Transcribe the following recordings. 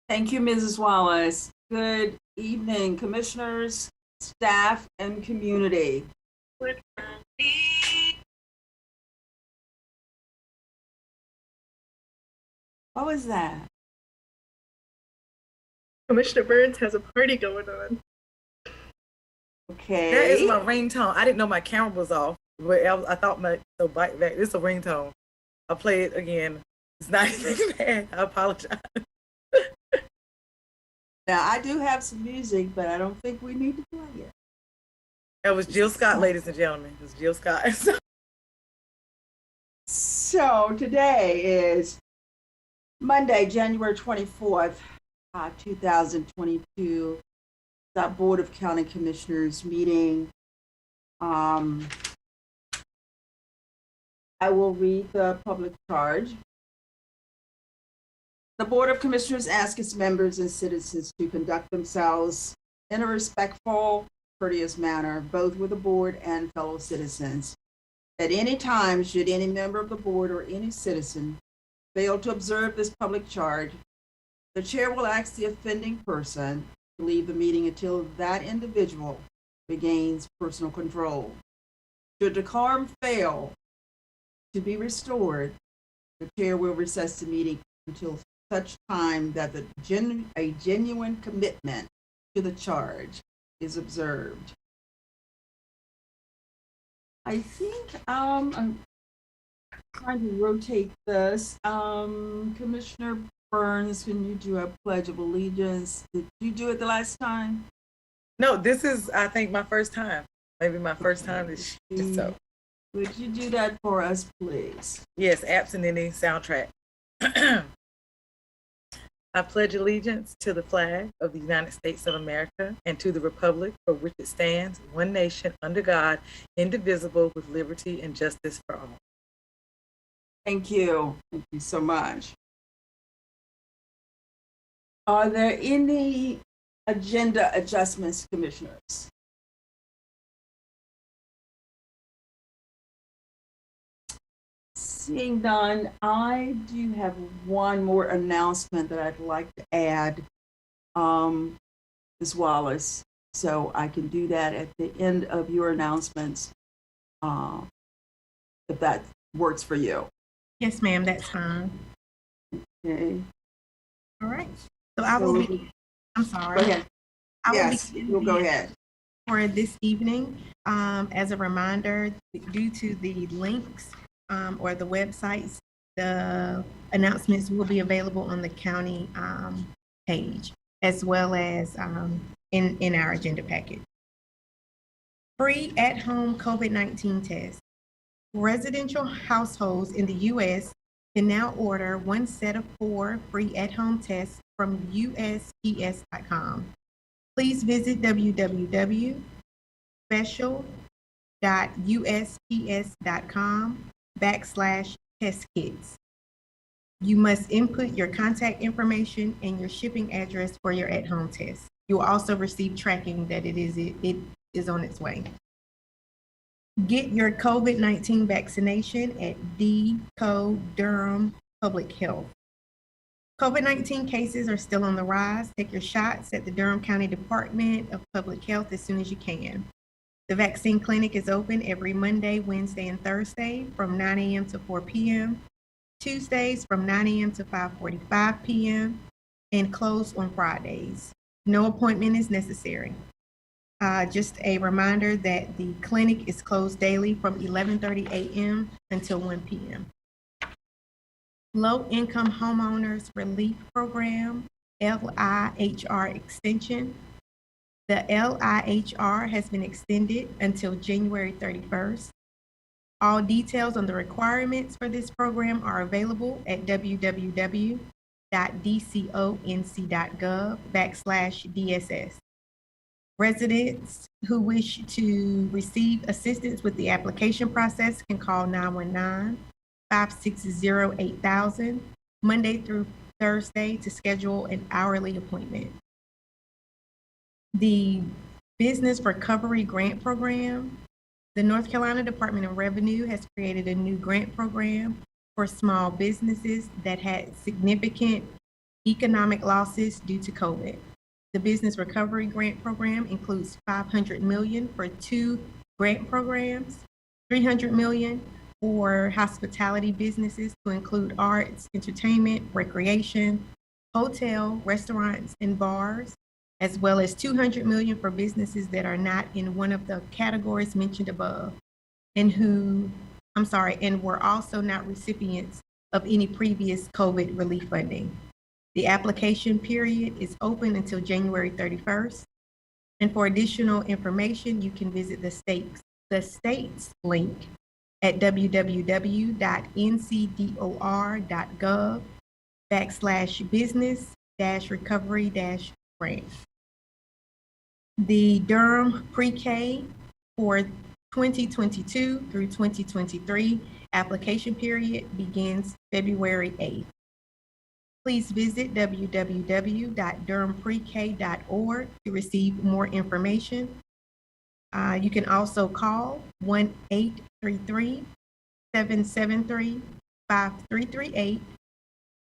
Thank you, Mrs. Wallace. Good evening, commissioners, staff, and community. What was that? Commissioner Burns has a party going on. Okay. That is my ringtone. I didn't know my camera was off. But I thought so bite back. It's a ringtone. I'll play it again. It's not even bad. I apologize. Now, I do have some music, but I don't think we need to play it. That was Jill Scott, ladies and gentlemen. It was Jill Scott. So today is Monday, January 24th, 2022. The Board of County Commissioners meeting. I will read the public charge. The Board of Commissioners asks its members and citizens to conduct themselves in a respectful, courteous manner, both with the board and fellow citizens. At any time, should any member of the board or any citizen fail to observe this public charge, the chair will ask the offending person to leave the meeting until that individual regains personal control. Should decorum fail to be restored, the chair will recess the meeting until such time that a genuine commitment to the charge is observed. I think I'm trying to rotate this. Commissioner Burns, can you do a Pledge of Allegiance? Did you do it the last time? No, this is, I think, my first time. Maybe my first time this year. So. Would you do that for us, please? Yes, absent any soundtrack. I pledge allegiance to the flag of the United States of America and to the republic for which it stands, one nation, under God, indivisible, with liberty and justice for all. Thank you. Thank you so much. Are there any agenda adjustments, commissioners? Seeing none, I do have one more announcement that I'd like to add, Ms. Wallace, so I can do that at the end of your announcements, if that works for you. Yes, ma'am, that's fine. Okay. All right. So I will be, I'm sorry. Go ahead. Yes, you'll go ahead. For this evening, as a reminder, due to the links or the websites, the announcements will be available on the county page, as well as in our agenda packet. Free at-home COVID-19 test. Residential households in the U.S. can now order one set of 4 free at-home tests from USPS.com. Please visit www.special.usps.com/test kits. You must input your contact information and your shipping address for your at-home test. You will also receive tracking that it is on its way. Get your COVID-19 vaccination at Durham Public Health. COVID-19 cases are still on the rise. Take your shots at the Durham County Department of Public Health as soon as you can. The vaccine clinic is open every Monday, Wednesday, and Thursday from 9 a.m. to 4 p.m., Tuesdays from 9 a.m. to 5:45 p.m., and closed on Fridays. No appointment is necessary. Just a reminder that the clinic is closed daily from 11:30 a.m. until 1 p.m. Low-Income Homeowners Relief Program, LIHR extension. The LIHR has been extended until January 31st. All details on the requirements for this program are available at www.dconc.gov/DSS. Residents who wish to receive assistance with the application process can call 919-560-8000 Monday through Thursday to schedule an hourly appointment. The Business Recovery Grant Program. The North Carolina Department of Revenue has created a new grant program for small businesses that had significant economic losses due to COVID. The Business Recovery Grant Program includes $500 million for 2 grant programs, $300 million for hospitality businesses to include arts, entertainment, recreation, hotel, restaurants, and bars, as well as $200 million for businesses that are not in one of the categories mentioned above and were also not recipients of any previous COVID relief funding. The application period is open until January 31st. And for additional information, you can visit the state's link at www.ncdor.gov/business-recovery-grant. The Durham Pre-K for 2022 through 2023 application period begins February 8th. Please visit www.durhamprek.org to receive more information. You can also call 1-833-773-5338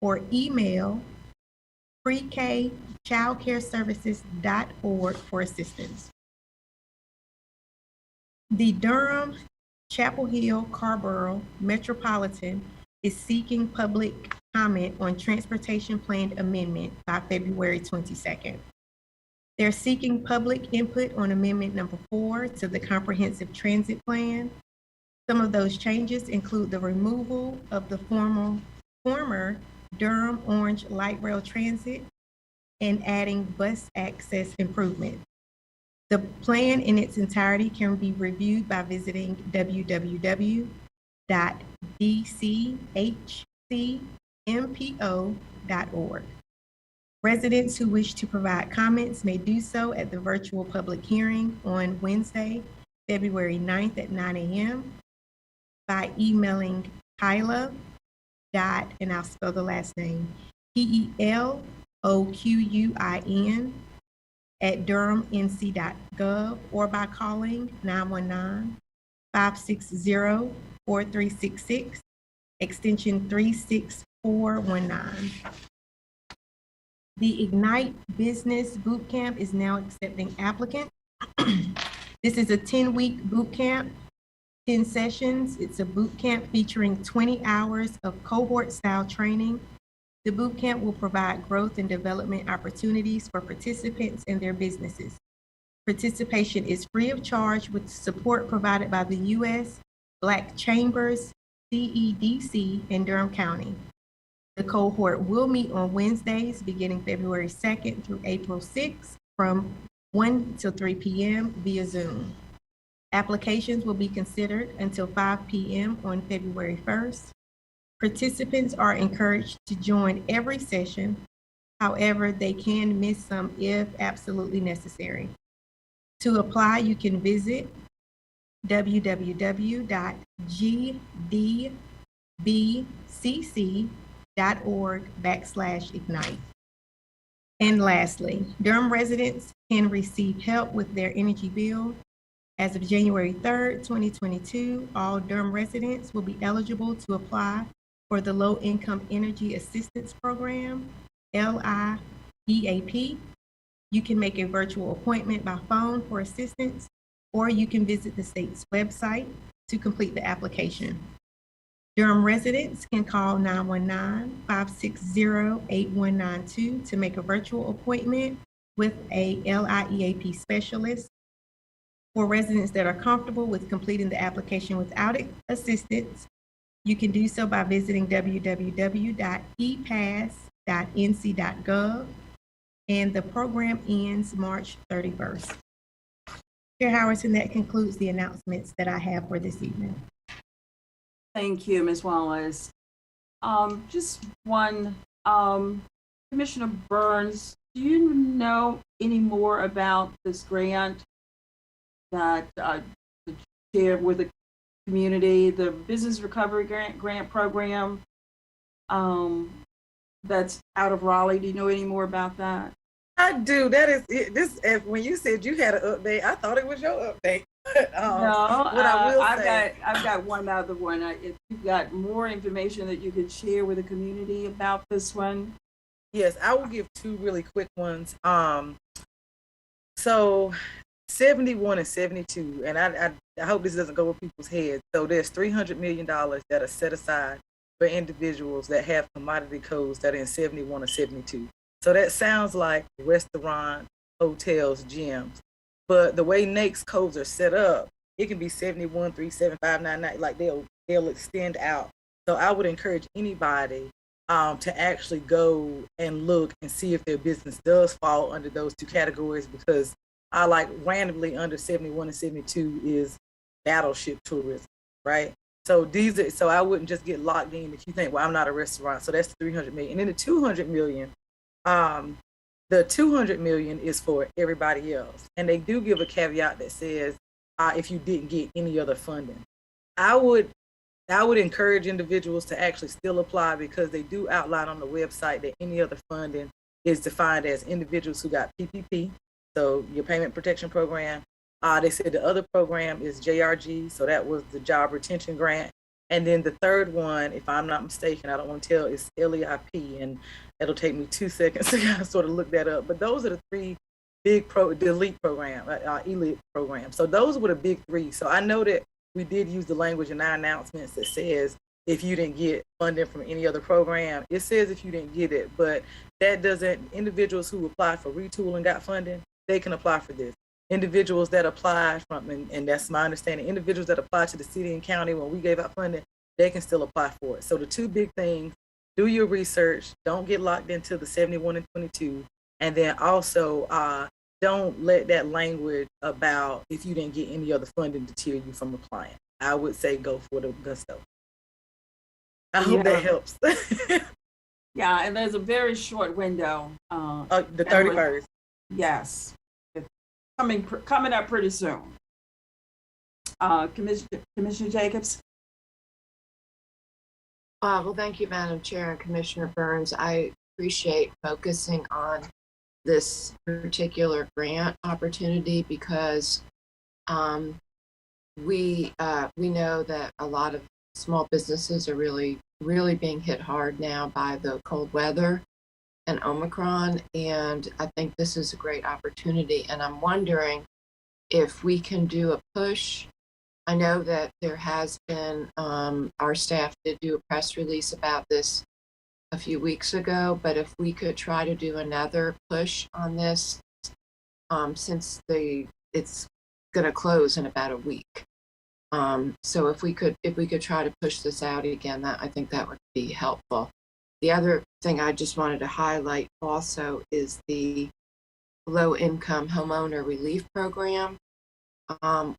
or email prekchildcareservices.org for assistance. The Durham, Chapel Hill, Carborough Metropolitan is seeking public comment on transportation plan amendment by February 22nd. They're seeking public input on amendment number 4 to the comprehensive transit plan. Some of those changes include the removal of the former Durham Orange Light Rail Transit and adding bus access improvements. The plan in its entirety can be reviewed by visiting www.dchcmpo.org. Residents who wish to provide comments may do so at the virtual public hearing on Wednesday, February 9th at 9 a.m. by emailing Kyla and I'll spell the last name, PELOQUIN at durhamnc.gov or by calling 919-560-4366, extension 36419. The Ignite Business Bootcamp is now accepting applicants. This is a 10-week bootcamp, 10 sessions. It's a bootcamp featuring 20 hours of cohort-style training. The bootcamp will provide growth and development opportunities for participants and their businesses. Participation is free of charge with support provided by the U.S. Black Chambers, CEDC, and Durham County. The cohort will meet on Wednesdays beginning February 2nd through April 6th from 1 to 3 p.m. via Zoom. Applications will be considered until 5 p.m. on February 1st. Participants are encouraged to join every session. However, they can miss some if absolutely necessary. To apply, you can visit www.gbdbcc.org/ignite. And lastly, Durham residents can receive help with their energy bill. As of January 3rd, 2022, all Durham residents will be eligible to apply for the Low Income Energy Assistance Program, LIEAP. You can make a virtual appointment by phone for assistance, or you can visit the state's website to complete the application. Durham residents can call 919-560-8192 to make a virtual appointment with a LIEAP specialist. For residents that are comfortable with completing the application without assistance, you can do so by visiting www.epass.nc.gov, and the program ends March 31st. Chair Howardson, that concludes the announcements that I have for this evening. Thank you, Ms. Wallace. Just one, Commissioner Burns, do you know any more about this grant that shared with the community, the Business Recovery Grant Program that's out of Raleigh? Do you know any more about that? I do. That is it. When you said you had an update, I thought it was your update. I've got one other one. If you've got more information that you could share with the community about this one. Yes, I will give two really quick ones. So 71 and 72, and I hope this doesn't go over people's heads. So there's $300 million that are set aside for individuals that have commodity codes that are in 71 or 72. So that sounds like restaurant, hotels, gyms. But the way NAICS codes are set up, it can be 71, 37599, like they'll extend out. So I would encourage anybody to actually go and look and see if their business does fall under those two categories, because I like randomly under 71 and 72 is Battleship Tourism, right? So these are, so I wouldn't just get locked in if you think, well, I'm not a restaurant. So that's 300 million. And then the 200 million, the 200 million is for everybody else. And they do give a caveat that says, if you didn't get any other funding. I would encourage individuals to actually still apply, because they do outline on the website that any other funding is defined as individuals who got PPP, so your payment protection program. They said the other program is JRG, so that was the job retention grant. And then the third one, if I'm not mistaken, I don't want to tell, is LEIP, and it'll take me 2 seconds to kind of sort of look that up. But those are the three big the elite program, elite program. So those were the big three. So I know that we did use the language in our announcements that says if you didn't get funding from any other program, it says if you didn't get it, but that doesn't, individuals who applied for retool and got funding, they can apply for this. Individuals that applied from, and that's my understanding, individuals that applied to the city and county when we gave out funding, they can still apply for it. So the two big things, do your research, don't get locked into the 71 and 22, and then also don't let that language about if you didn't get any other funding deter you from applying. I would say go for the gusto. I hope that helps. Yeah, and there's a very short window. The 31st. Yes, it's coming up pretty soon. Commissioner Jacobs. Well, thank you, Madam Chair and Commissioner Burns. I appreciate focusing on this particular grant opportunity, because we know that a lot of small businesses are really being hit hard now by the cold weather and Omicron, and I think this is a great opportunity. And I'm wondering if we can do a push. I know that there has been, our staff did do a press release about this a few weeks ago, but if we could try to do another push on this, since it's going to close in about a week. So if we could try to push this out again, I think that would be helpful. The other thing I just wanted to highlight also is the low-income homeowner relief program.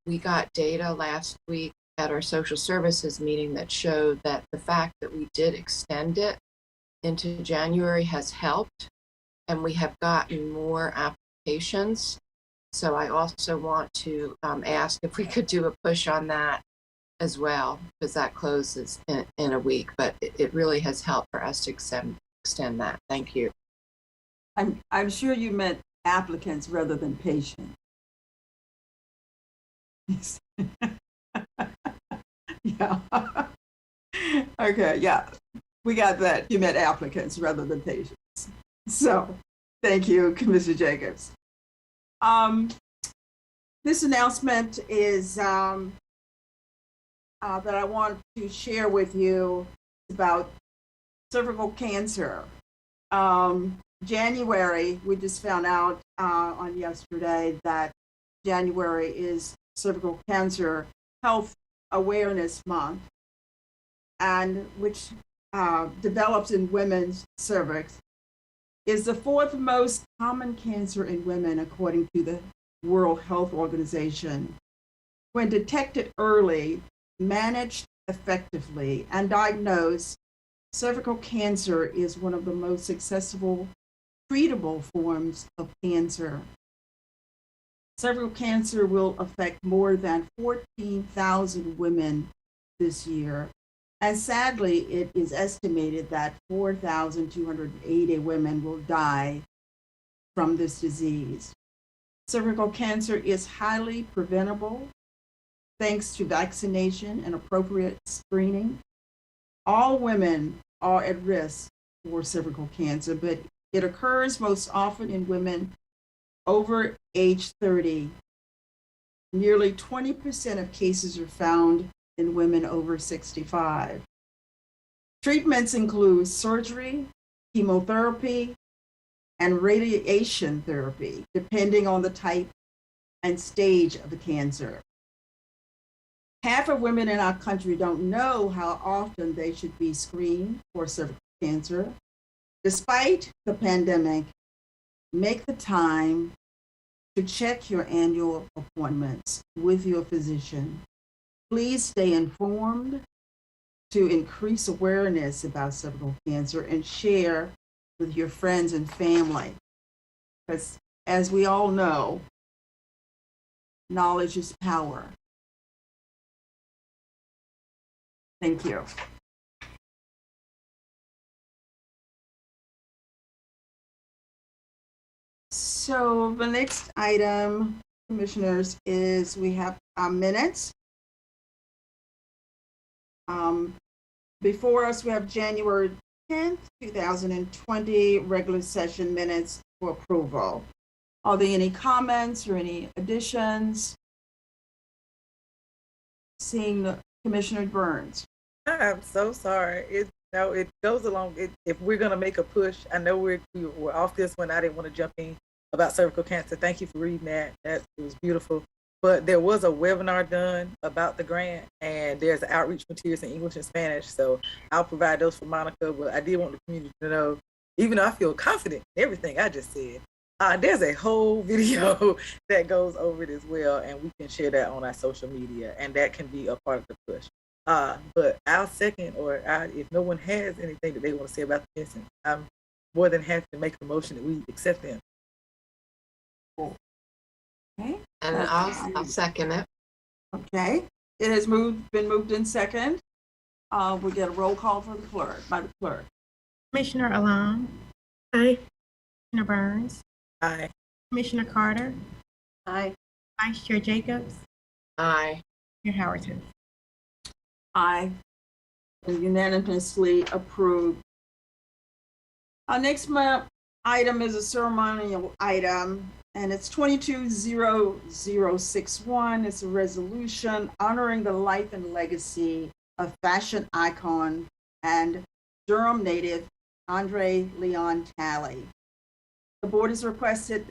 We got data last week at our social services meeting that showed that the fact that we did extend it into January has helped, and we have gotten more applications. So I also want to ask if we could do a push on that as well, because that closes in a week, but it really has helped for us to extend that. Thank you. I'm sure you meant applicants rather than patients. Yeah. Okay, yeah. We got that. You meant applicants rather than patients. So thank you, Commissioner Jacobs. This announcement is that I want to share with you about cervical cancer. January, we just found out on yesterday that January is Cervical Cancer Health Awareness Month, and which develops in women's cervix, is the fourth most common cancer in women, according to the World Health Organization. When detected early, managed effectively, and diagnosed, cervical cancer is one of the most successful treatable forms of cancer. Cervical cancer will affect more than 14,000 women this year. And sadly, it is estimated that 4,280 women will die from this disease. Cervical cancer is highly preventable thanks to vaccination and appropriate screening. All women are at risk for cervical cancer, but It occurs most often in women over age 30. Nearly 20% of cases are found in women over 65. Treatments include surgery, chemotherapy, and radiation therapy, depending on the type and stage of the cancer. Half of women in our country don't know how often they should be screened for cervical cancer. Despite the pandemic, make the time to check your annual appointments with your physician. Please stay informed to increase awareness about cervical cancer and share with your friends and family. Because as we all know, knowledge is power. Thank you. So the next item, commissioners, is we have our minutes. Before us, we have January 10th, 2020 regular session minutes for approval. Are there any comments or any additions? Seeing Commissioner Burns. I'm so sorry. It goes along. If we're gonna make a push, I know we were off this one. I didn't want to jump in about cervical cancer. Thank you for reading that. It was beautiful. But there was a webinar done about the grant, and there's outreach materials in English and Spanish. So I'll provide those for Monica. But I did want the community to know, even though I feel confident in everything I just said, there's a whole video that goes over it as well, and we can share that on our social media, and that can be a part of the push. But I'll second, if no one has anything that they want to say about the incident, I'm more than happy to make the motion that we accept them. Okay. And I'll second it. Okay. It has been moved in second. We get a roll call for by the clerk. Commissioner Alam, Aye. Commissioner Burns, Aye. Commissioner Carter, Aye. Vice Chair Jacobs, Aye. Chair Howerton. Aye. Unanimously approved. Our next item is a ceremonial item, and it's 220061. It's a resolution honoring the life and legacy of fashion icon and Durham native Andre Leontale. The board has requested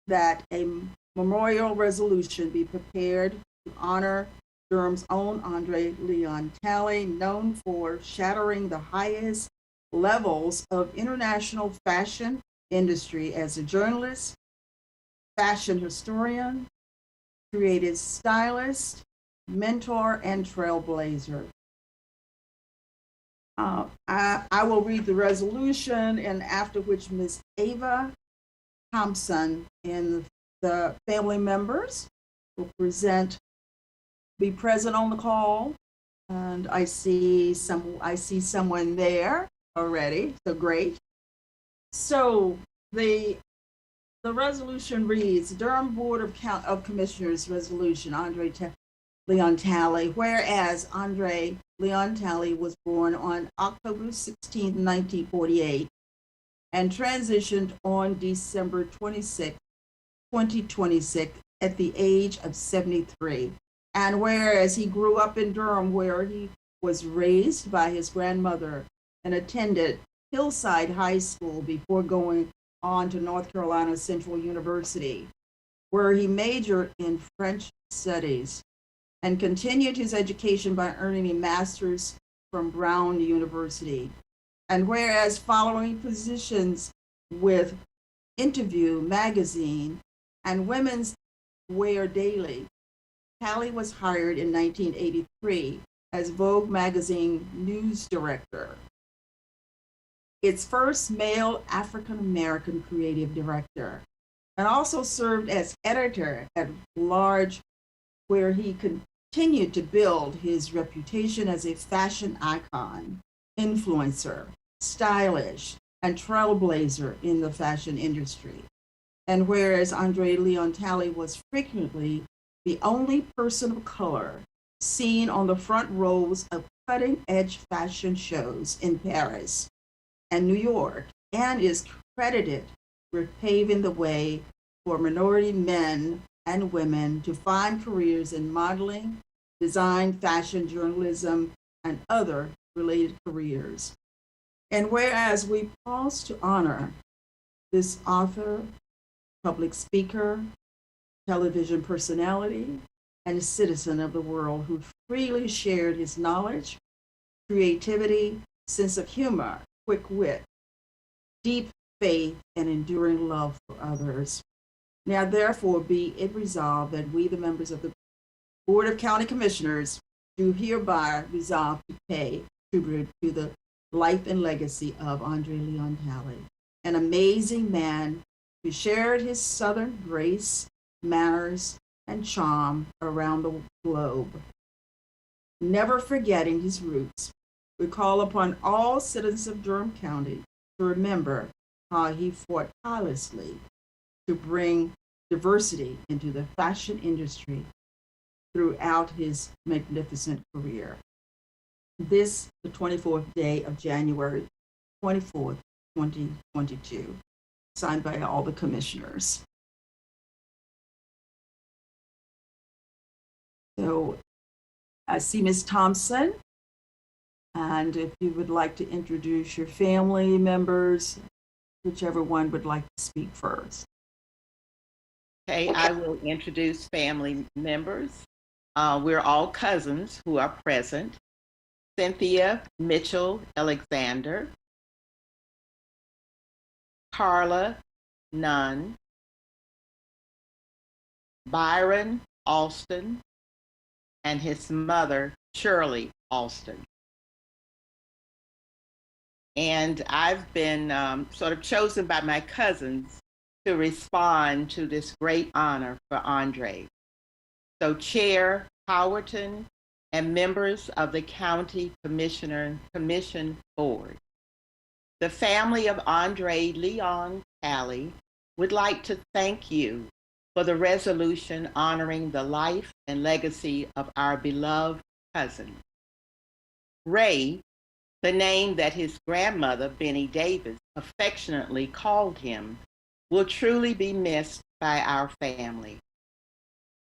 that a memorial resolution be prepared to honor Durham's own Andre Leontale, known for shattering the highest levels of international fashion industry as a journalist, fashion historian, creative stylist, mentor, and trailblazer. I will read the resolution, and after which Ms. Ava Thompson and the family members will be present on the call. And I see someone there already, so great. So the resolution reads, Durham Board of Commissioners Resolution, Andre Leontale, whereas Andre Leontale was born on October 16, 1948, and transitioned on December 26, 2026, at the age of 73. And whereas he grew up in Durham, where he was raised by his grandmother and attended Hillside High School before going on to North Carolina Central University, where he majored in French studies and continued his education by earning a master's from Brown University. And whereas following positions with Interview magazine and Women's Wear Daily, Talley was hired in 1983 as Vogue magazine news director, its first male African-American creative director, and also served as editor at large, where he continued to build his reputation as a fashion icon, influencer, stylish, and trailblazer in the fashion industry. And whereas Andre Leontale was frequently the only person of color seen on the front rows of cutting-edge fashion shows in Paris and New York, and is credited with paving the way for minority men and women to find careers in modeling, design, fashion, journalism, and other related careers. And whereas we pause to honor this author, public speaker, television personality, and a citizen of the world who freely shared his knowledge, creativity, sense of humor, quick wit, deep faith, and enduring love for others. Now, therefore, be it resolved that we, the members of the Board of County Commissioners, do hereby resolve to pay tribute to the life and legacy of Andre Leontale, an amazing man who shared his Southern grace, manners, and charm around the globe. Never forgetting his roots, we call upon all citizens of Durham County to remember how he fought tirelessly to bring diversity into the fashion industry throughout his magnificent career. This, the 24th day of January 24th, 2022, signed by all the commissioners. So I see Ms. Thompson, and if you would like to introduce your family members, whichever one would like to speak first. Okay, I will introduce family members. We're all cousins who are present. Cynthia Mitchell Alexander, Carla Nunn, Byron Alston, and his mother, Shirley Alston. And I've been sort of chosen by my cousins to respond to this great honor for Andre. So Chair Howerton and members of the County Commission Board, the family of Andre Leontale would like to thank you for the resolution honoring the life and legacy of our beloved cousin. Ray, the name that his grandmother, Benny Davis, affectionately called him, will truly be missed by our family.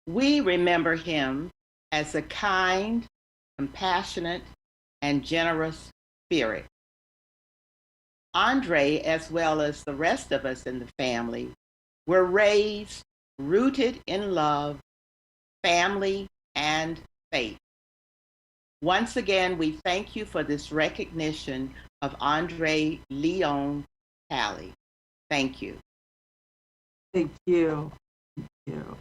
We remember him as a kind, compassionate, and generous spirit. Andre, as well as the rest of us in the family, were raised rooted in love, family, and faith. Once again, we thank you for this recognition of Andre Leontale. Thank you. Thank you. Thank you.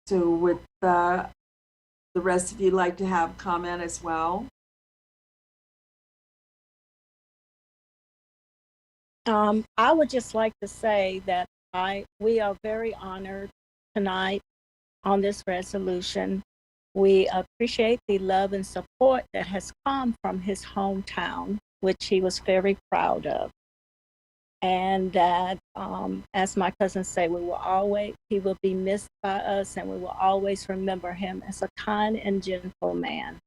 So would the rest of you like to have comment as well? I would just like to say that we are very honored tonight on this resolution. We appreciate the love and support that has come from his hometown, which he was very proud of. And that, as my cousins say, he will be missed by us, and we will always remember him as a kind and gentle man.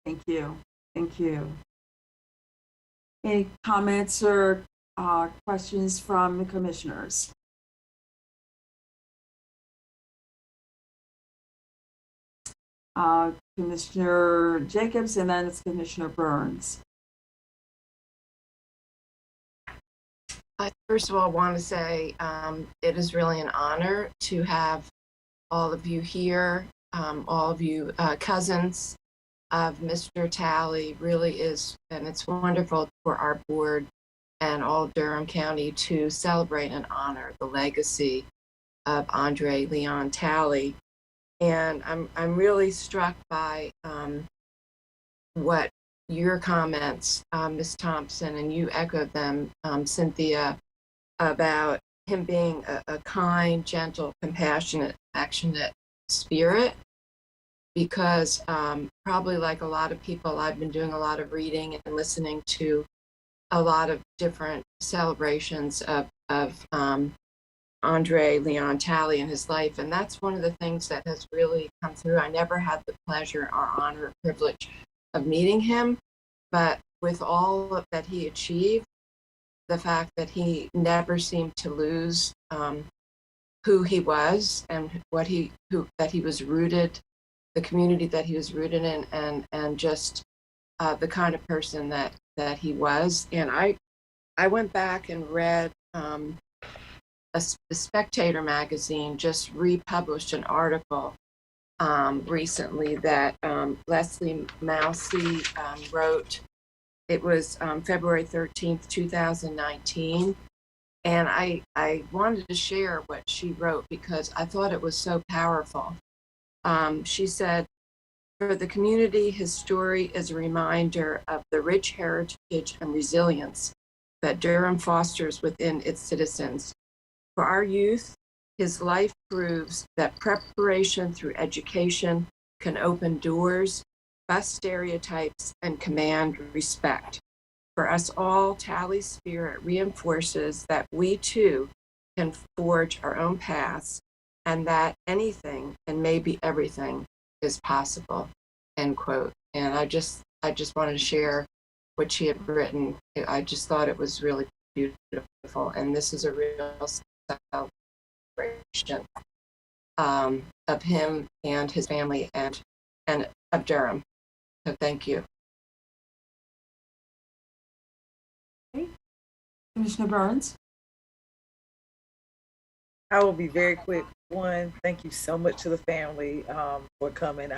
Thank you. Thank you. Any comments or questions from the commissioners? Commissioner Jacobs, and then it's Commissioner Burns. First of all, I want to say it is really an honor to have all of you here, all of you cousins of Mr. Talley. Really is, and it's wonderful for our board and all of Durham County to celebrate and honor the legacy of Andre Leontale. And I'm really struck by what your comments, Ms. Thompson, and you echoed them, Cynthia, about him being a kind, gentle, compassionate, affectionate spirit. Because probably like a lot of people, I've been doing a lot of reading and listening to a lot of different celebrations of Andre Leontale in his life. And that's one of the things that has really come through. I never had the pleasure or honor or privilege of meeting him, but with all that he achieved, the fact that he never seemed to lose who he was and that he was rooted, the community that he was rooted in, and just the kind of person that he was. And I went back and read the Spectator magazine just republished an article recently that Leslie Mousy wrote. It was February 13th, 2019. And I wanted to share what she wrote because I thought it was so powerful. She said, for the community, his story is a reminder of the rich heritage and resilience that Durham fosters within its citizens. For our youth, his life proves that preparation through education can open doors, bust stereotypes, and command respect. For us all, Tally's spirit reinforces that we too can forge our own paths and that anything and maybe everything is possible, end quote. And I just wanted to share what she had written. I just thought it was really beautiful. And this is a real celebration of him and his family and of Durham. So thank you. Commissioner Burns? I will be very quick. One, thank you so much to the family for coming.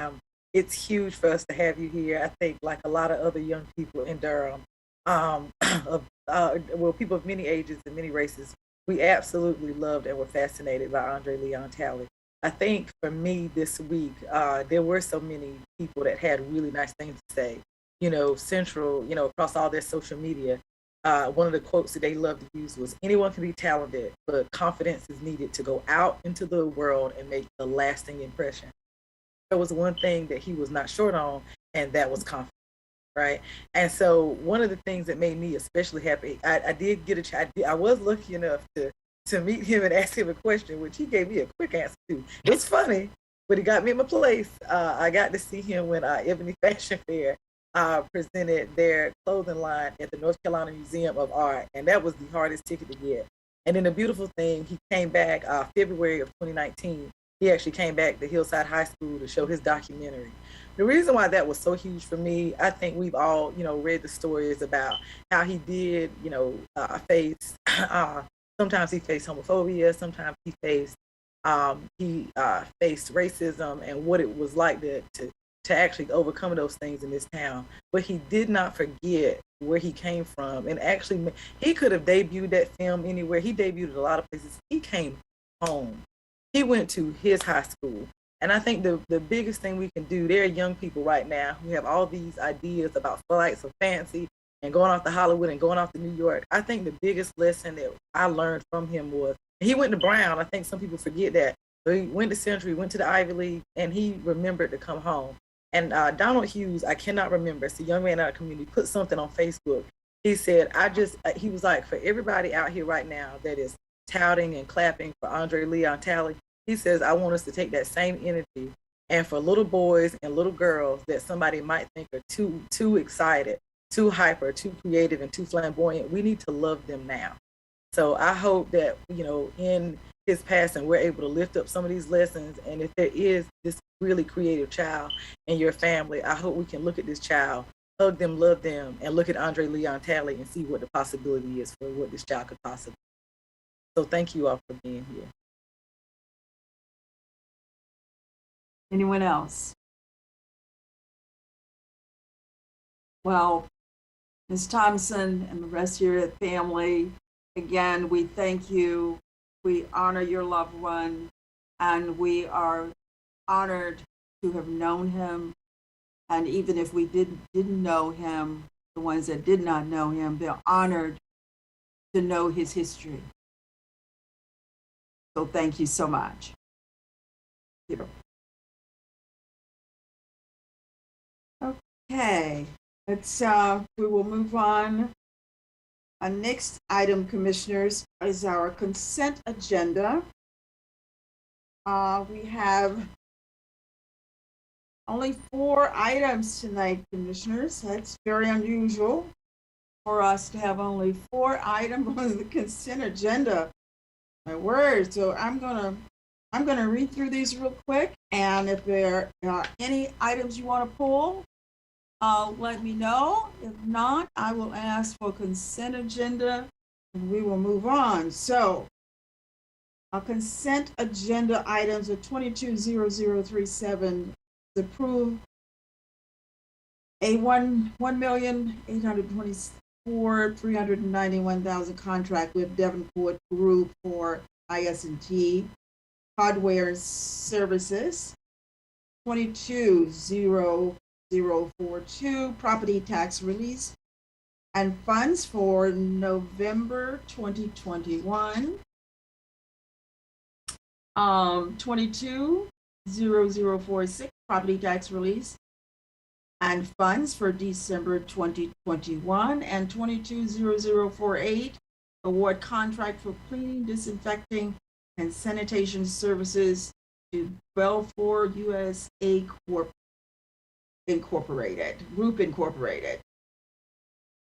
It's huge for us to have you here. I think, like a lot of other young people in Durham, people of many ages and many races, we absolutely loved and were fascinated by Andre Leontale. I think for me this week, there were so many people that had really nice things to say. Central, across all their social media. One of the quotes that they love to use was, anyone can be talented, but confidence is needed to go out into the world and make a lasting impression. There was one thing that he was not short on, and that was confidence, right? And so one of the things that made me especially happy, I did get a chance, I was lucky enough to meet him and ask him a question, which he gave me a quick answer to. It was funny, but he got me in my place. I got to see him when Ebony Fashion Fair presented their clothing line at the North Carolina Museum of Art, and that was the hardest ticket to get. And then the beautiful thing, he came back February of 2019. He actually came back to Hillside High School to show his documentary. The reason why that was so huge for me, I think we've all, read the stories about how he did, face, sometimes he faced homophobia, sometimes he faced racism, and what it was like to actually overcome those things in this town. But he did not forget where he came from. And actually, he could have debuted that film anywhere. He debuted at a lot of places. He came home. He went to his high school. And I think the biggest thing we can do, there are young people right now who have all these ideas about flights of fancy and going off to Hollywood and going off to New York. I think the biggest lesson that I learned from him was, he went to Brown. I think some people forget that. So he went to Central, he went to the Ivy League, and he remembered to come home. And Donald Hughes, I cannot remember, it's a young man in our community, put something on Facebook. He said, he was like, for everybody out here right now that is touting and clapping for Andre Leontale, he says, I want us to take that same energy, and for little boys and little girls that somebody might think are too excited, too hyper, too creative, and too flamboyant, we need to love them now. So I hope that, in his passing, we're able to lift up some of these lessons. And if there is this really creative child in your family, I hope we can look at this child, hug them, love them, and look at Andre Leontale and see what the possibility is for what this child could possibly be. So thank you all for being here. Anyone else? Well, Ms. Thompson and the rest of your family, again, we thank you. We honor your loved one, and we are honored to have known him. And even if we didn't know him, the ones that did not know him, they're honored to know his history. So thank you so much. Okay, we will move on Our next item, Commissioners, is our consent agenda. We have only 4 items tonight, Commissioners. That's very unusual for us to have only 4 items on the consent agenda. My word. So I'm gonna read through these real quick, and if there are any items you want to pull, let me know. If not, I will ask for consent agenda and we will move on. So our consent agenda items are 220037 to approve a $1,824,391,000 contract with Davenport Group for IS&T hardware services. 220042 property tax release and funds for November 2021. 220046 property tax release and funds for December 2021, and 220048 award contract for cleaning, disinfecting, and sanitation services to Belfour USA Group Incorporated.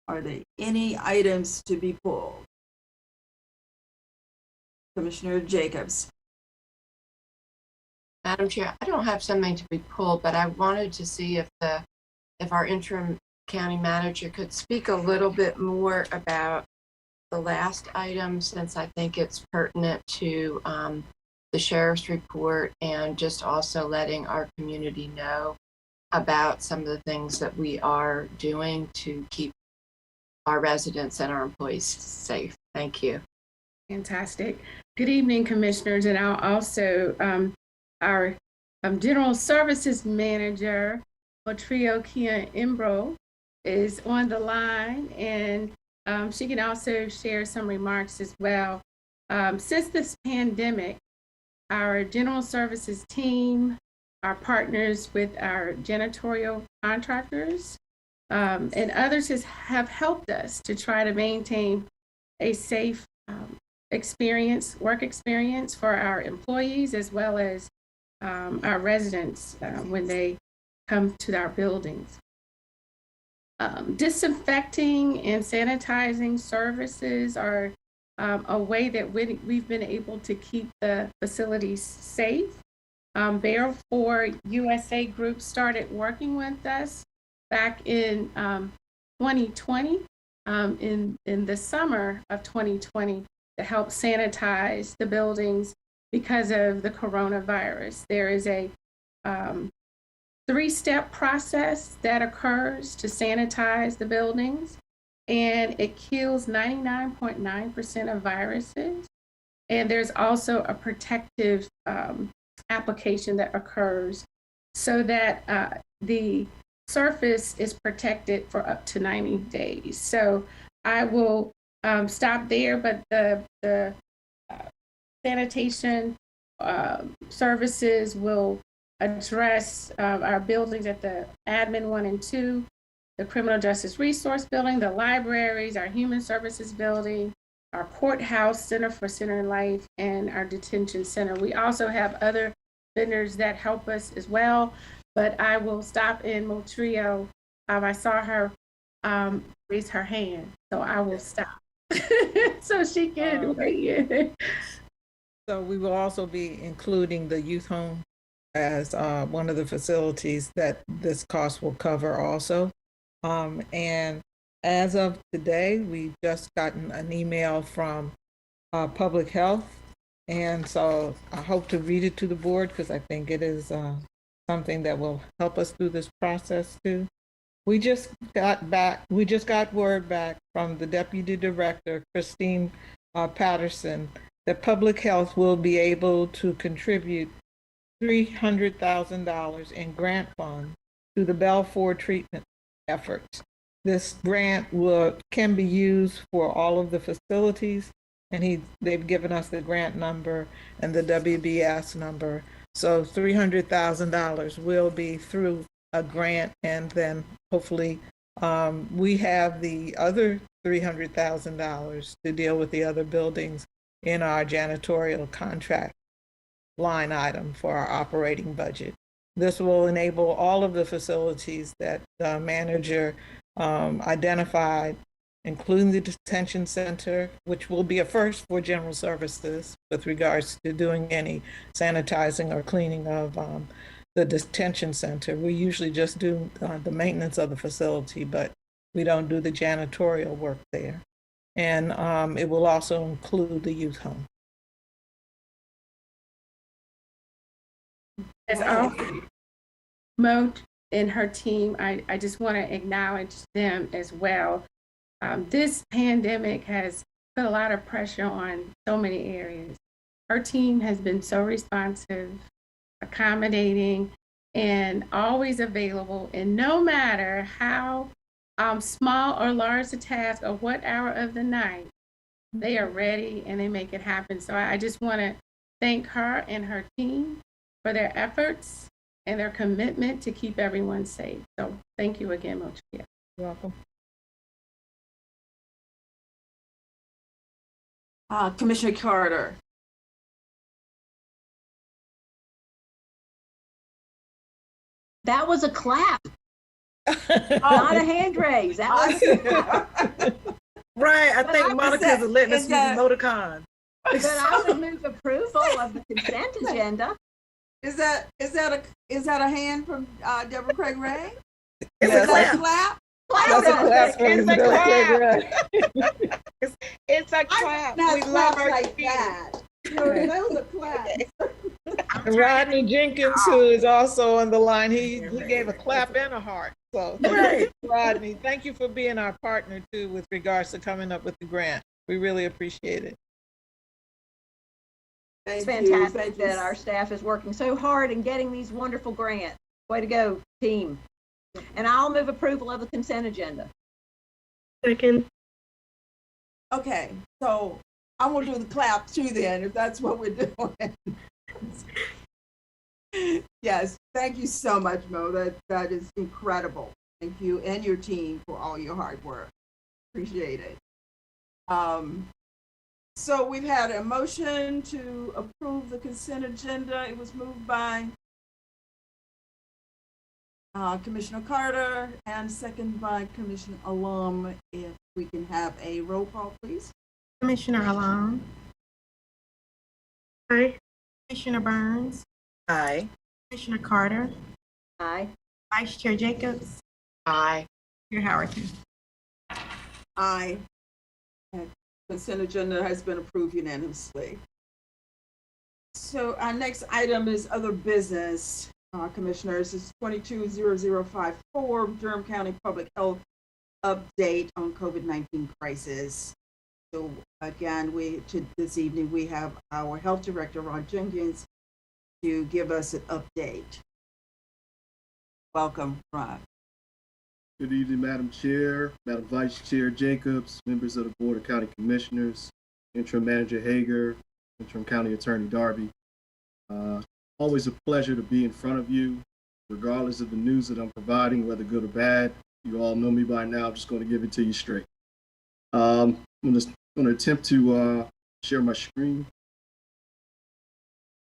Are there any items to be pulled? Commissioner Jacobs. Madam Chair, I don't have something to be pulled, but I wanted to see if our interim county manager could speak a little bit more about the last item, since I think it's pertinent to the sheriff's report, and just also letting our community know about some of the things that we are doing to keep our residents and our employees safe. Thank you. Fantastic. Good evening, Commissioners, and I'll also our General Services Manager, Otrio Kia Imbro, is on the line, and she can also share some remarks as well. Since this pandemic, our General Services team, our partners with our janitorial contractors, and others have helped us to try to maintain a safe work experience for our employees, as well as our residents when they come to our buildings. Disinfecting and sanitizing services are a way that we've been able to keep the facilities safe. Therefore, USA Group started working with us back in 2020, in the summer of 2020, to help sanitize the buildings because of the coronavirus. There is a 3-step process that occurs to sanitize the buildings, and it kills 99.9% of viruses. And there's also a protective application that occurs so that the surface is protected for up to 90 days. So I will stop there, but the sanitation services will address our buildings at the admin 1 and 2, the criminal justice resource building, the libraries, our human services building, our courthouse, Center for Center Life, and our detention center. We also have other vendors that help us as well, but I will stop in Motrio. I saw her raise her hand, so I will stop so she can weigh in. So we will also be including the youth home as one of the facilities that this cost will cover also. And as of today, we've just gotten an email from Public Health. And so I hope to read it to the board, because I think it is something that will help us through this process too. We just got word back from the Deputy Director, Christine Patterson, that Public Health will be able to contribute $300,000 in grant funds to the Belfour treatment efforts. This grant can be used for all of the facilities, and they've given us the grant number and the WBS number. So $300,000 will be through a grant, and then hopefully we have the other $300,000 to deal with the other buildings in our janitorial contract line item for our operating budget. This will enable all of the facilities that the manager identified, including the detention center, which will be a first for general services with regards to doing any sanitizing or cleaning of the detention center. We usually just do the maintenance of the facility, but we don't do the janitorial work there. And it will also include the youth home. As all Mo and her team, I just want to acknowledge them as well. This pandemic has put a lot of pressure on so many areas. Her team has been so responsive, accommodating, and always available. And no matter how small or large the task or what hour of the night, they are ready and they make it happen. So I just want to thank her and her team for their efforts and their commitment to keep everyone safe. So thank you again, Mochia. You're welcome. Commissioner Carter. That was a clap, not a hand raise. That was a clap. Right, I think Monica's letting us use the that- emoticon. But I would move approval of the consent agenda. Is that a hand from Deborah Craig Ray? It's Is a that a clap. clap? That's a clap from It's a Bill Craig. It's a clap. Not We love claps our like team. that. No, those are claps. And Rodney Jenkins, who is also on the line, he gave a clap and a heart. So, Right. Rodney, thank you for being our partner too with regards to coming up with the grant. We really appreciate it. It's Thank you, fantastic thank you. that our staff is working so hard and getting these wonderful grants. Way to go, team. And I'll move approval of the consent agenda. Second. Okay, so I'm gonna do the clap too then, if that's what we're doing. Yes, thank you so much, Mo. That is incredible. Thank you and your team for all your hard work. Appreciate it. So we've had a motion to approve the consent agenda. It was moved by Commissioner Carter and second by Commissioner Alum. If we can have a roll call, please. Commissioner Alon, Aye. Commissioner Burns, Aye. Commissioner Carter, Aye. Vice Chair Jacobs, Aye. Chair Howerton. Aye. And consent agenda has been approved unanimously. So our next item is other business, commissioners. It's 220054 Durham County Public Health update on COVID-19 crisis. So again, this evening we have our Health Director, Ron Jenkins, to give us an update. Welcome, Ron. Good evening, Madam Chair, Madam Vice Chair Jacobs, members of the Board of County Commissioners, Interim Manager Hager, Interim County Attorney Darby. Always a pleasure to be in front of you, regardless of the news that I'm providing, whether good or bad. You all know me by now. I'm just going to give it to you straight. I'm going to attempt to share my screen.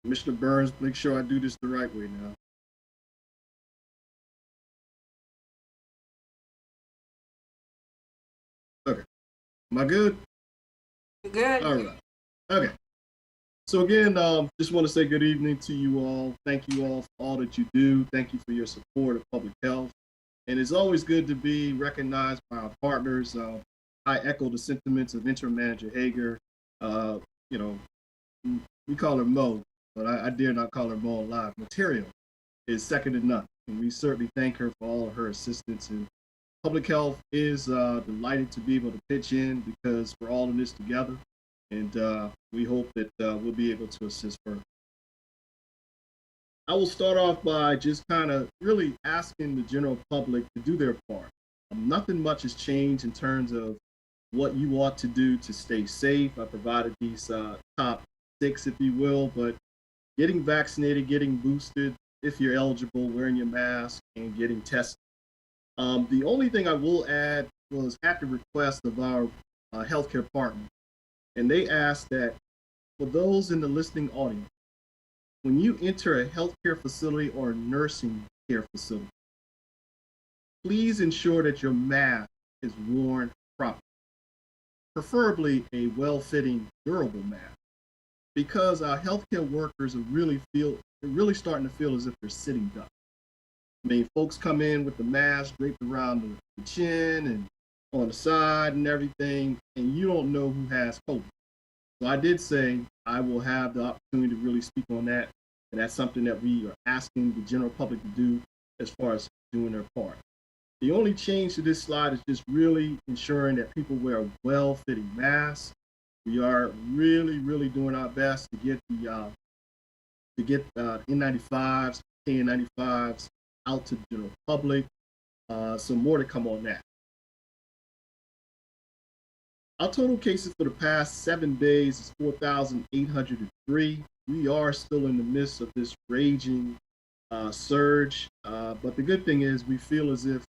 Commissioner Burns, make sure I do this the right way now. Okay. Am I good? Good. All right. Okay. So again, just want to say good evening to you all. Thank you all for all that you do. Thank you for your support of public health. And it's always good to be recognized by our partners. I echo the sentiments of Interim Manager Hager. You know, we call her Mo, but I dare not call her Mo alive. Material is second to none. And we certainly thank her for all of her assistance. And public health is delighted to be able to pitch in because we're all in this together. And we hope that we'll be able to assist further. I will start off by just kind of really asking the general public to do their part. Nothing much has changed in terms of what you ought to do to stay safe. I provided these top 6, if you will, but getting vaccinated, getting boosted, if you're eligible, wearing your mask, and getting tested. The only thing I will add was at the request of our healthcare partner. And they asked that for those in the listening audience, when you enter a healthcare facility or a nursing care facility, please ensure that your mask is worn properly, preferably a well-fitting, durable mask, because our healthcare workers are really starting to feel as if they're sitting ducks. I mean, folks come in with the mask draped around the chin and on the side and everything, and you don't know who has COVID. So I did say I will have the opportunity to really speak on that, and that's something that we are asking the general public to do as far as doing their part. The only change to this slide is just really ensuring that people wear well-fitting masks. We are really doing our best to get the N95s, KN95s out to the general public. So more to come on that. Our total cases for the past 7 days is 4,803. We are still in the midst of this raging surge, but the good thing is we feel as if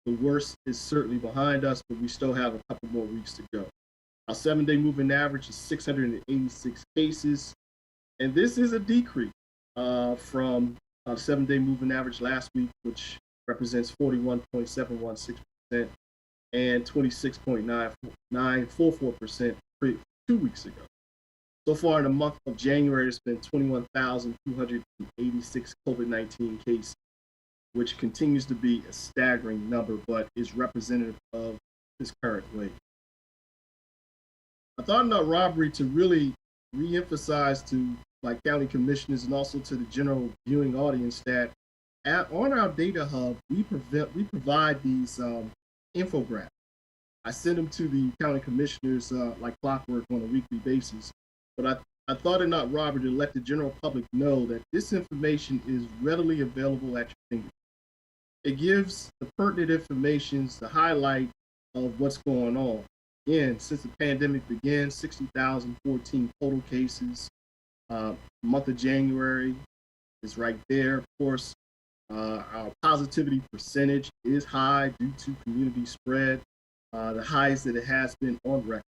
the worst is certainly behind us, but we still have a couple more weeks to go. Our 7-day moving average is 686 cases, and this is a decrease from the 7-day moving average last week, which represents 41.716%, and 26.944% 2 weeks ago. So far in the month of January, it's been 21,286 COVID-19 cases, which continues to be a staggering number, but is representative of this current wave. I thought it not robbery to really re-emphasize to my county commissioners and also to the general viewing audience that on our data hub, we provide these infographics. I send them to the county commissioners like clockwork on a weekly basis, but I thought it not robbery to let the general public know that this information is readily available at your fingertips. It gives the pertinent information, the highlight of what's going on. Again, since the pandemic began, 60,014 total cases. Month of January is right there. Of course, our positivity percentage is high due to community spread, the highest that it has been on record.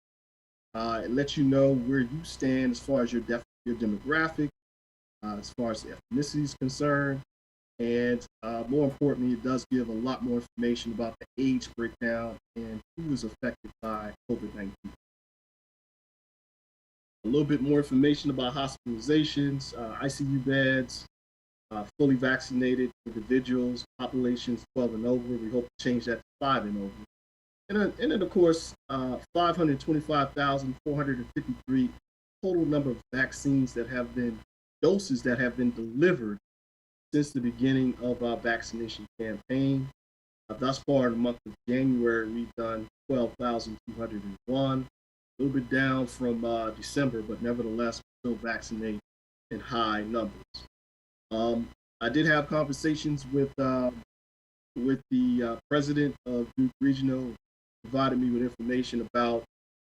It lets you know where you stand as far as your demographic, as far as ethnicity is concerned, and more importantly, it does give a lot more information about the age breakdown and who is affected by COVID-19. A little bit more information about hospitalizations, ICU beds, fully vaccinated individuals, populations 12 and over. We hope to change that to 5 and over. And then, of course, 525,453 total number of vaccines that have been, doses that have been delivered since the beginning of our vaccination campaign. Thus far in the month of January, we've done 12,201, a little bit down from December, but nevertheless, still vaccinate in high numbers. I did have conversations with the president of Duke Regional, provided me with information about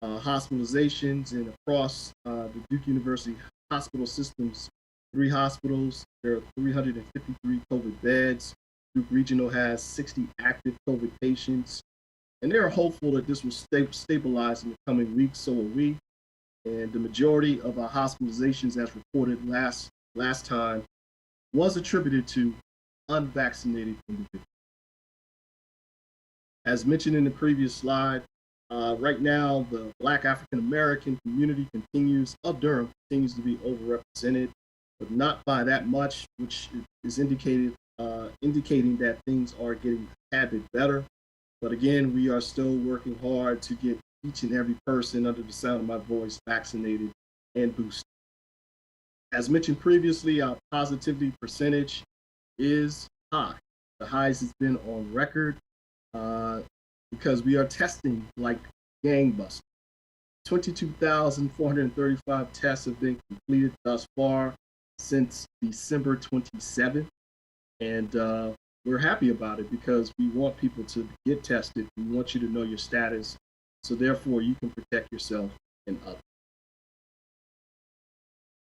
hospitalizations and across the Duke University hospital systems, 3 hospitals, there are 353 COVID beds. Duke Regional has 60 active COVID patients, and they're hopeful that this will stabilize in the coming weeks, so are we. And the majority of our hospitalizations, as reported last time, was attributed to unvaccinated individuals. As mentioned in the previous slide, right now the Black African American community of Durham continues to be overrepresented, but not by that much, which is indicating that things are getting a tad bit better. But again, we are still working hard to get each and every person under the sound of my voice vaccinated and boosted. As mentioned previously, our positivity percentage is high. The highest has been on record because we are testing like gangbusters. 22,435 tests have been completed thus far since December 27th. And we're happy about it because we want people to get tested. We want you to know your status, so therefore you can protect yourself and others.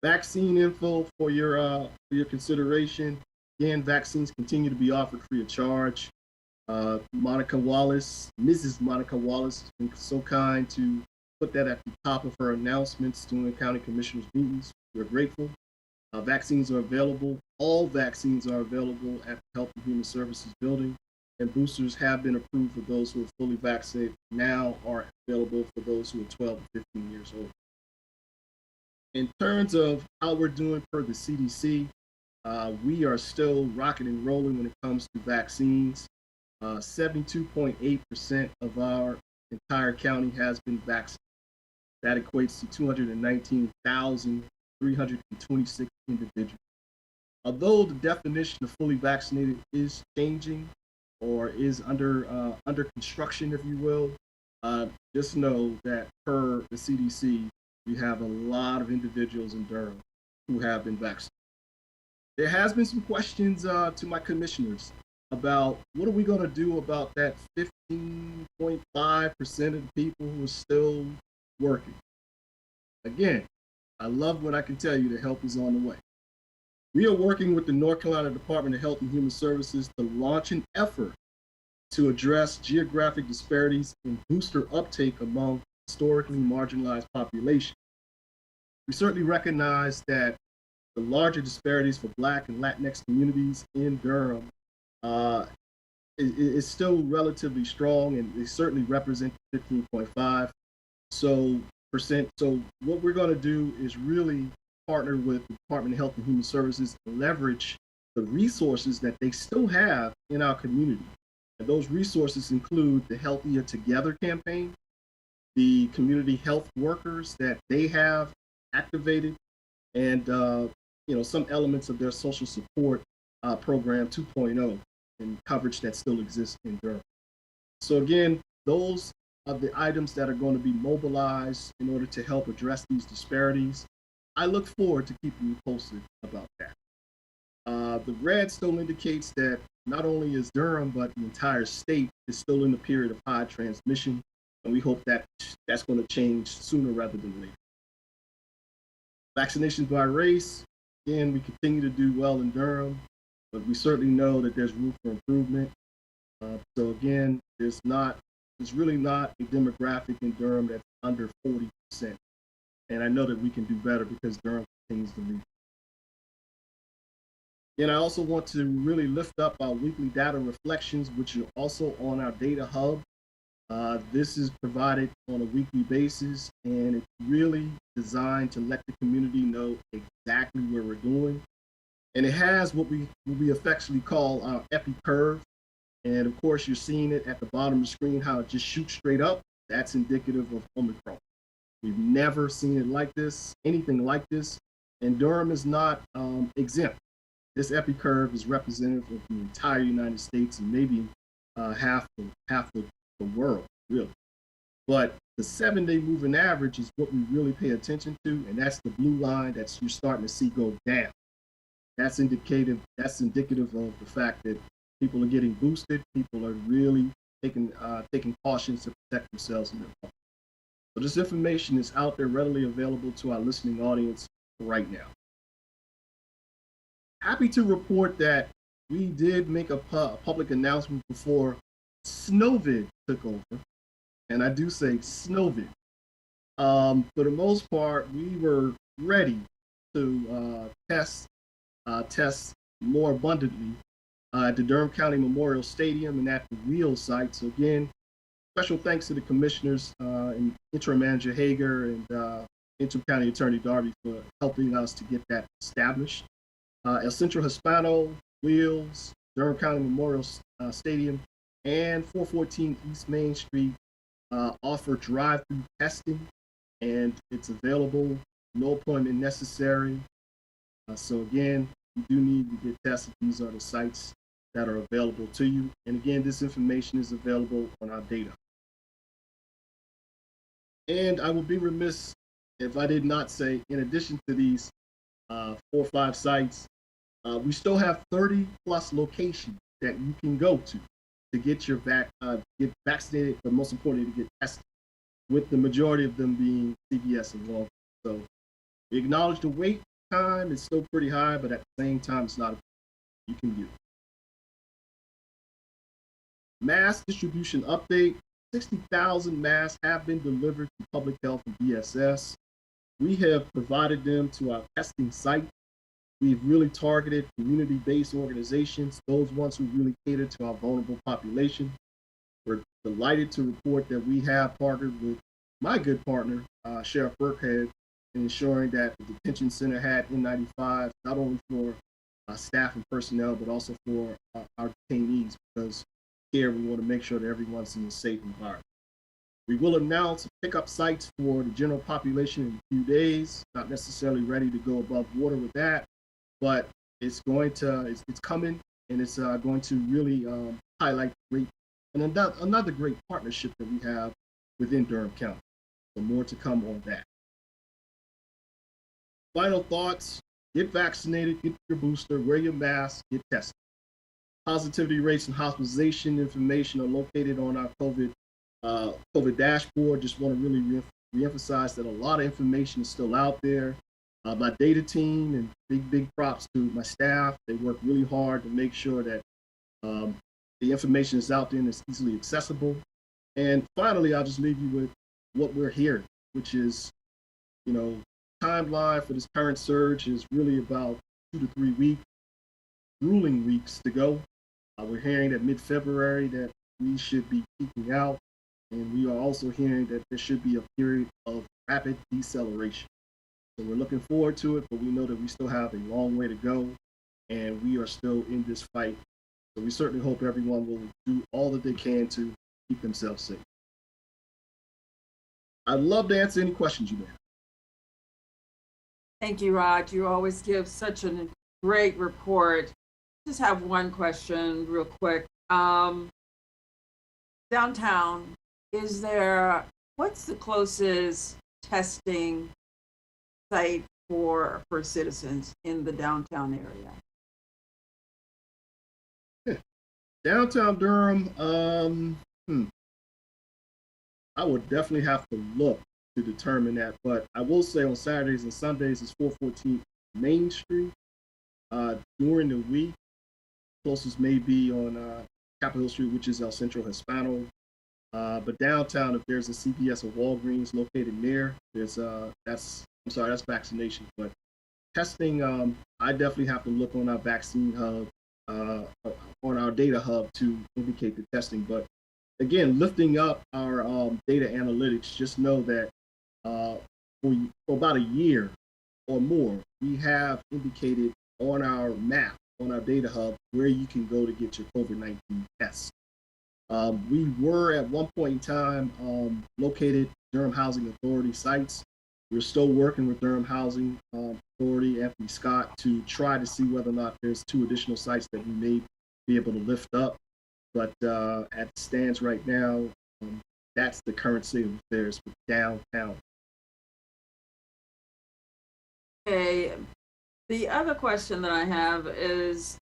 Vaccine info for your consideration. Again, vaccines continue to be offered free of charge. Monica Wallace, Mrs. Monica Wallace, has been so kind to put that at the top of her announcements during county commissioners meetings. We're grateful. Vaccines are available. All vaccines are available at the Health and Human Services building, and boosters have been approved for those who are fully vaccinated. Now are available for those who are 12 to 15 years old. In terms of how we're doing per the CDC, we are still rocking and rolling when it comes to vaccines. 72.8% of our entire county has been vaccinated. That equates to 219,326 individuals. Although the definition of fully vaccinated is changing or is under construction, if you will, just know that per the CDC, we have a lot of individuals in Durham who have been vaccinated. There has been some questions to my commissioners about what are we going to do about that 15.5% of the people who are still working. Again, I love what I can tell you. The help is on the way. We are working with the North Carolina Department of Health and Human Services to launch an effort to address geographic disparities in booster uptake among historically marginalized populations. We certainly recognize that the larger disparities for Black and Latinx communities in Durham is still relatively strong, and they certainly represent 15.5%. So what we're going to do is really partner with the Department of Health and Human Services and leverage the resources that they still have in our community. And those resources include the Healthier Together campaign, the community health workers that they have activated, and some elements of their social support program 2.0 and coverage that still exists in Durham. So again, those are the items that are going to be mobilized in order to help address these disparities. I look forward to keeping you posted about that. The red still indicates that not only is Durham, but the entire state is still in the period of high transmission, and we hope that that's going to change sooner rather than later. Vaccinations by race, again, we continue to do well in Durham, but we certainly know that there's room for improvement. So again, there's really not a demographic in Durham that's under 40%. And I know that we can do better because Durham continues to lead. And I also want to really lift up our weekly data reflections, which are also on our data hub. This is provided on a weekly basis, and it's really designed to let the community know exactly where we're doing. And it has what we affectionately call our epi curve. And of course, you're seeing it at the bottom of the screen, how it just shoots straight up. That's indicative of Omicron. We've never seen it like this, anything like this, and Durham is not exempt. This epi curve is representative of the entire United States and maybe half of the world, really. But the 7-day moving average is what we really pay attention to, and that's the blue line that you're starting to see go down. That's indicative of the fact that people are getting boosted. People are really taking cautions to protect themselves and their homes. So this information is out there readily available to our listening audience right now. Happy to report that we did make a public announcement before Snowvid took over. And I do say Snowvid. For the most part, we were ready to test more abundantly at the Durham County Memorial Stadium and at the Wheel site. So again, special thanks to the commissioners and Interim Manager Hager and Interim County Attorney Darby for helping us to get that established. El Centro Hispano, Wheels, Durham County Memorial Stadium, and 414 East Main Street offer drive-through testing, and it's available, no appointment necessary. So again, you do need to get tested. These are the sites that are available to you. And again, this information is available on our data. And I would be remiss if I did not say, in addition to these 4 or 5 sites, we still have 30 plus locations that you can go to get your get vaccinated, but most importantly, to get tested, with the majority of them being CVS and Walgreens. So we acknowledge the wait time is still pretty high, but at the same time, it's not, you can get it. Mask distribution update. 60,000 masks have been delivered to public health and DSS. We have provided them to our testing site. We've really targeted community-based organizations, those ones who really cater to our vulnerable population. We're delighted to report that we have partnered with my good partner, Sheriff Burkhead, in ensuring that the detention center had N95, not only for staff and personnel, but also for our detainees, because here we want to make sure that everyone's in a safe environment. We will announce pickup sites for the general population in a few days, not necessarily ready to go above water with that, but it's going to, it's coming, and it's going to really highlight another great partnership that we have within Durham County. So more to come on that. Final thoughts: get vaccinated, get your booster, wear your mask, get tested. Positivity rates and hospitalization information are located on our COVID dashboard. Just want to really reemphasize that a lot of information is still out there. My data team, and big props to my staff. They work really hard to make sure that the information is out there and it's easily accessible. And finally, I'll just leave you with what we're hearing, which is, timeline for this current surge is really about 2 to 3 weeks, grueling weeks to go. We're hearing that mid-February that we should be peaking out, and we are also hearing that there should be a period of rapid deceleration. So we're looking forward to it, but we know that we still have a long way to go, and we are still in this fight. So we certainly hope everyone will do all that they can to keep themselves safe. I'd love to answer any questions you may have. Thank you, Rod. You always give such a great report. Just have one question real quick. Downtown, what's the closest testing site for citizens in the downtown area? Downtown Durham, I would definitely have to look to determine that, but I will say on Saturdays and Sundays it's 414 Main Street. During the week, closest may be on Capitol Hill Street, which is El Centro Hispano. But downtown, if there's a CVS or Walgreens located there, that's vaccination. But testing, I definitely have to look on our vaccine hub, on our data hub to indicate the testing. But again, lifting up our data analytics, just know that for about a year or more, we have indicated on our map, on our data hub, where you can go to get your COVID-19 tests. We were at one point in time located Durham Housing Authority sites. We're still working with Durham Housing Authority, Anthony Scott, to try to see whether or not there's 2 additional sites that we may be able to lift up. But as it stands right now, that's the current state of affairs with downtown. Okay. The other question that I have is,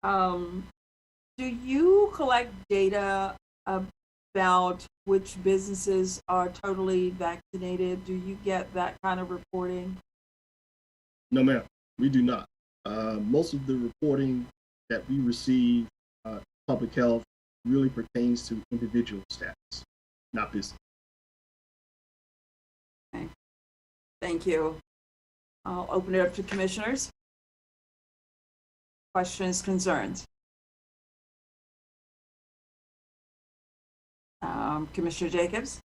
do you collect data about which businesses are totally vaccinated? Do you get that kind of reporting? No, ma'am, we do not. Most of the reporting that we receive, public health, really pertains to individual status, not business. Okay. Thank you. I'll open it up to commissioners. Questions, concerns? Commissioner Jacobs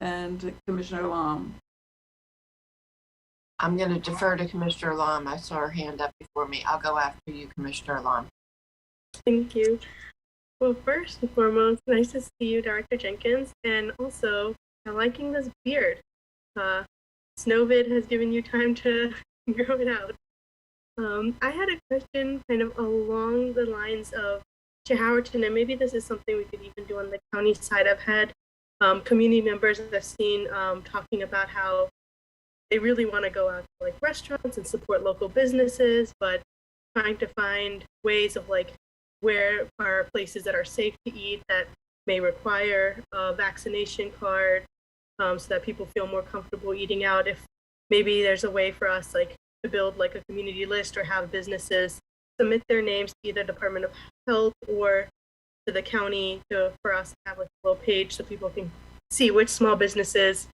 and Commissioner Lom. I'm going to defer to Commissioner Lom. I saw her hand up before me. I'll go after you, Commissioner Lom. Thank you. Well, first and foremost, nice to see you, Director Jenkins, and also I'm liking this beard. Snowvid has given you time to grow it out. I had a question kind of along the lines of Howerton, and maybe this is something we could even do on the county side. I've had community members that I've seen talking about how they really want to go out to like restaurants and support local businesses, but trying to find ways of like where are places that are safe to eat that may require a vaccination card, so that people feel more comfortable eating out. If maybe there's a way for us like to build like a community list or have businesses submit their names to either Department of Health or to the county for us to have like a little page so people can see which small businesses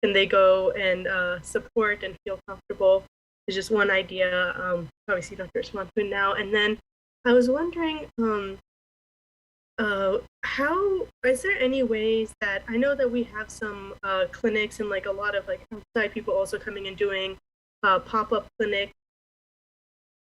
can they go and support and feel comfortable. It's just one idea. Obviously, you don't have to respond to it now. And then I was wondering, how is there any ways that I know that we have some clinics and like a lot of like outside people also coming and doing pop-up clinics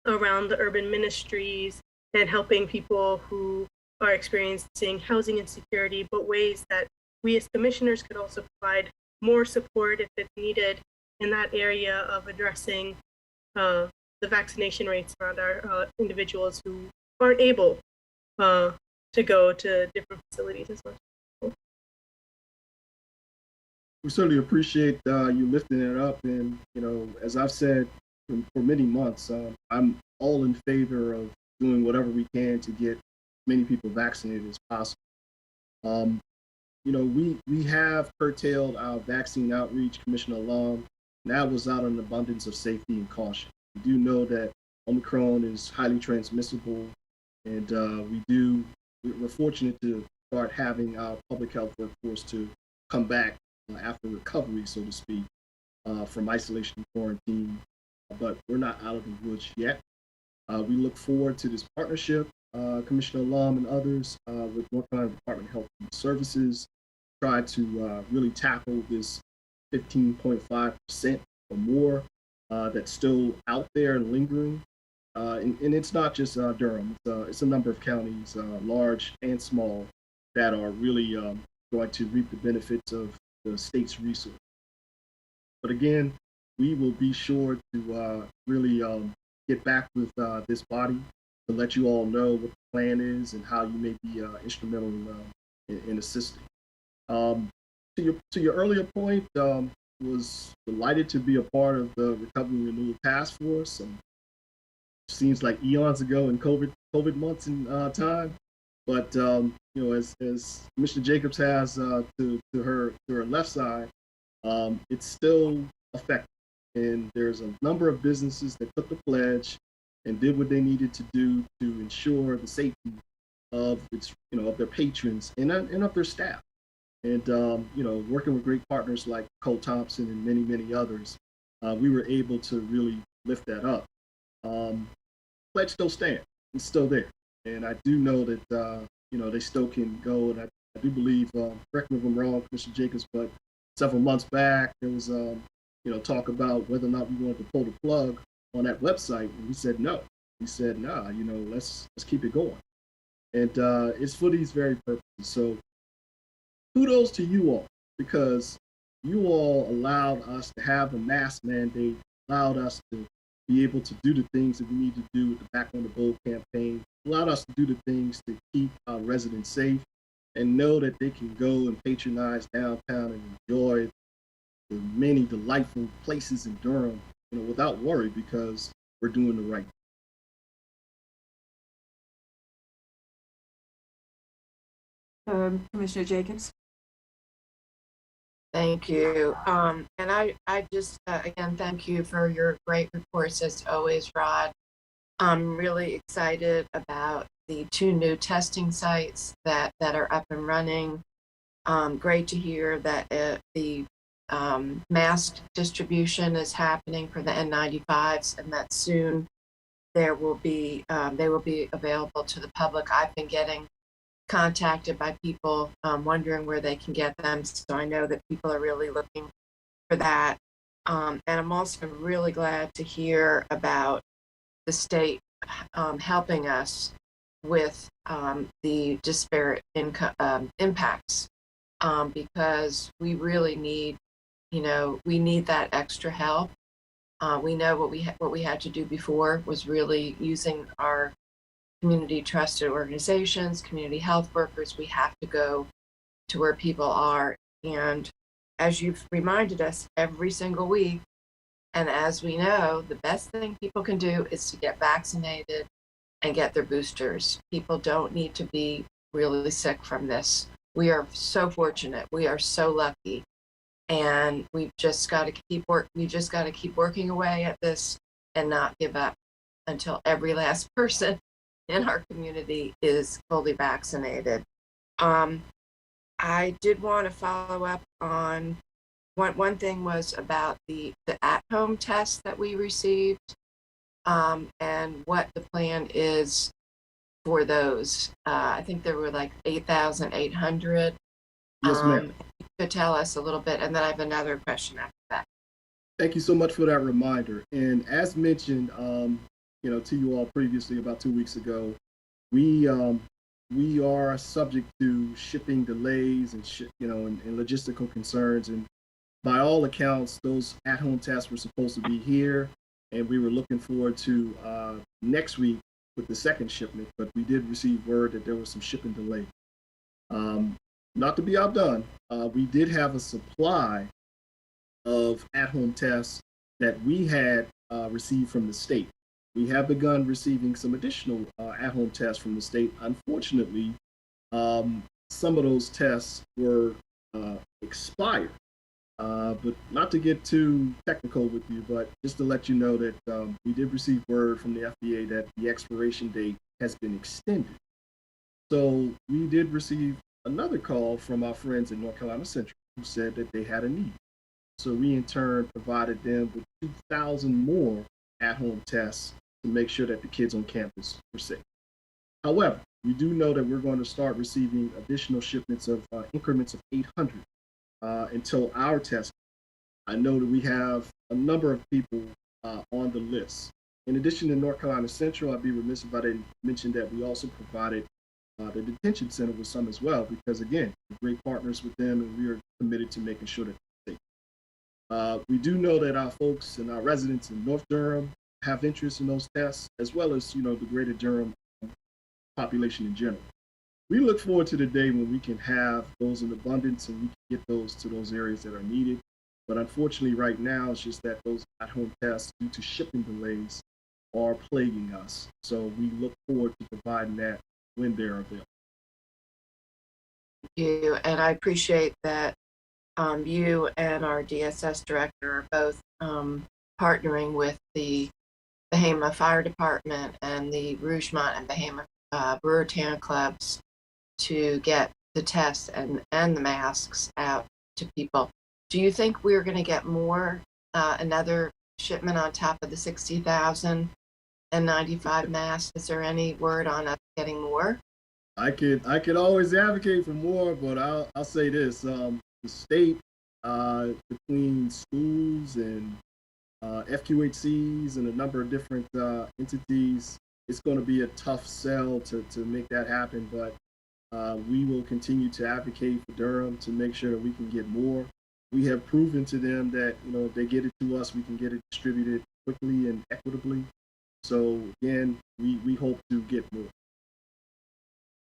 around the urban ministries and helping people who are experiencing housing insecurity, but ways that we as commissioners could also provide more support if it's needed in that area of addressing the vaccination rates around our individuals who aren't able to go to different facilities as well. We certainly appreciate you lifting it up. And, you know, as I've said for many months, I'm all in favor of doing whatever we can to get many people vaccinated as possible. You know, we have curtailed our vaccine outreach, Commissioner Lum, and that was out of an abundance of safety and caution. We do know that Omicron is highly transmissible, and we're fortunate to start having our public health workforce to come back after recovery, so to speak, from isolation and quarantine, but we're not out of the woods yet. We look forward to this partnership, Commissioner Lum and others with North Carolina Department of Health and Services, try to really tackle this 15.5% or more that's still out there and lingering. And it's not just Durham, it's a number of counties, large and small, that are really going to reap the benefits of the state's resources. But again, we will be sure to really get back with this body to let you all know what the plan is and how you may be instrumental in assisting. To your earlier point, was delighted to be a part of the Recovery and Renewal Task Force. Seems like eons ago in COVID months in time, but you know, as Commissioner Jacobs has to her left side, it's still effective. And there's a number of businesses that took the pledge and did what they needed to do to ensure the safety of of their patrons and of their staff. And you know, working with great partners like Cole Thompson and many others, we were able to really lift that up. Pledge still stands. It's still there. And I do know that you know, they still can go. And I do believe, correct me if I'm wrong, Commissioner Jacobs, but several months back there was you know, talk about whether or not we wanted to pull the plug on that website, and we said no. We said, nah, you know, let's keep it going. And it's for these very purposes. So kudos to you all, because you all allowed us to have a mask mandate, allowed us to be able to do the things that we need to do with the Back on the Bold campaign, allowed us to do the things to keep our residents safe and know that they can go and patronize downtown and enjoy the many delightful places in Durham, you know, without worry, because we're doing the right thing. Commissioner Jacobs. Thank you. And I just, again, thank you for your great reports as always, Rod. I'm really excited about the 2 new testing sites that are up and running. Great to hear that the mask distribution is happening for the N95s, and that soon they will be available to the public. I've been getting contacted by people wondering where they can get them, so I know that people are really looking for that. And I'm also really glad to hear about the state helping us with the disparate income impacts, because we really need, we need that extra help. We know what we had to do before was really using our community trusted organizations, community health workers. We have to go to where people are. And as you've reminded us every single week, and as we know, the best thing people can do is to get vaccinated and get their boosters. People don't need to be really sick from this. We are so fortunate. We are so lucky. And we've just got to keep working away at this and not give up. until every last person in our community is fully vaccinated. I did want to follow up on one thing was about the at-home test that we received, and what the plan is for those. I think there were like 8,800. Yes, ma'am. You could tell us a little bit, and then I have another question after that. Thank you so much for that reminder. And as mentioned, to you all previously about 2 weeks ago, we are subject to shipping delays and and logistical concerns. And by all accounts, those at-home tests were supposed to be here, and we were looking forward to next week with the second shipment. But we did receive word that there was some shipping delay. Not to be outdone, we did have a supply of at-home tests that we had received from the state. We have begun receiving some additional at-home tests from the state. Unfortunately, some of those tests were expired. But not to get too technical with you, but just to let you know that we did receive word from the FDA that the expiration date has been extended. So we did receive another call from our friends in North Carolina Central who said that they had a need. So we in turn provided them with 2,000 more at-home tests to make sure that the kids on campus were safe. However, we do know that we're going to start receiving additional shipments of increments of 800 until our test. I know that we have a number of people on the list. In addition to North Carolina Central, I'd be remiss if I didn't mention that we also provided the detention center with some as well, because again, we're great partners with them and we are committed to making sure that they're safe. We do know that our folks and our residents in North Durham have interest in those tests, as well as, the greater Durham population in general. We look forward to the day when we can have those in abundance and we can get those to those areas that are needed. But unfortunately, right now, it's just that those at-home tests, due to shipping delays, are plaguing us. So we look forward to providing that when they're available. Thank you, and I appreciate that you and our DSS director are both partnering with the Bahama Fire Department and the Rougemont and Bahama Brewer Town clubs to get the tests and the masks out to people. Do you think we're going to get more, another shipment on top of the 60,095 masks? Is there any word on us getting more? I could always advocate for more, but I'll say this: the state, between schools and FQHCs and a number of different entities, it's going to be a tough sell to make that happen. But we will continue to advocate for Durham to make sure that we can get more. We have proven to them that if they get it to us, we can get it distributed quickly and equitably. So again, we hope to get more.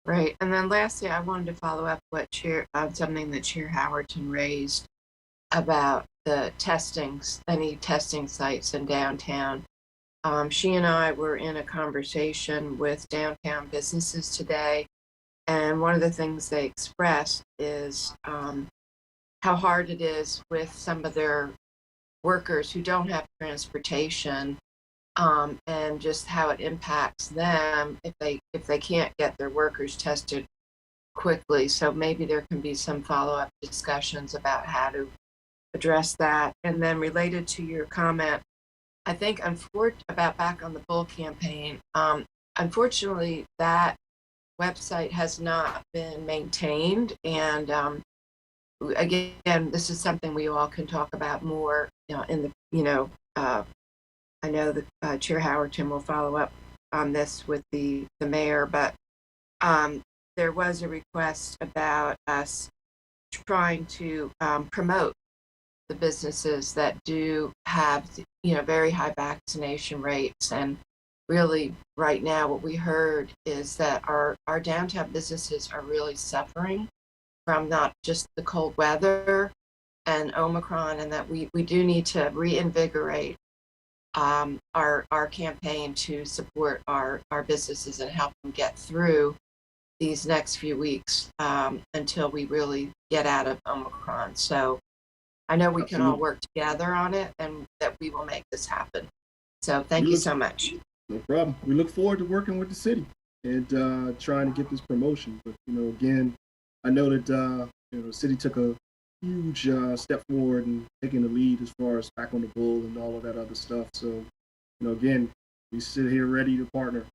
Right, and then lastly, I wanted to follow up something that Chair Howerton raised about the any testing sites in downtown. She and I were in a conversation with downtown businesses today, and one of the things they expressed is how hard it is with some of their workers who don't have transportation, and just how it impacts them if they can't get their workers tested quickly. So maybe there can be some follow-up discussions about how to address that. And then related to your comment, I think about back on the Bull campaign, unfortunately that website has not been maintained, and again, this is something we all can talk about more in the I know that Chair Howerton will follow up on this with the mayor, but there was a request about us trying to promote the businesses that do have very high vaccination rates. And really right now what we heard is that our downtown businesses are really suffering from not just the cold weather and Omicron, and that we do need to reinvigorate our campaign to support our businesses and help them get through these next few weeks until we really get out of Omicron. So I know we can all work together on it, and that we will make this happen. So thank you so much. No problem. We look forward to working with the city and trying to get this promotion. But, again, I know that, the city took a huge step forward in taking the lead as far as back on the bull and all of that other stuff. So, again, we sit here ready to partner.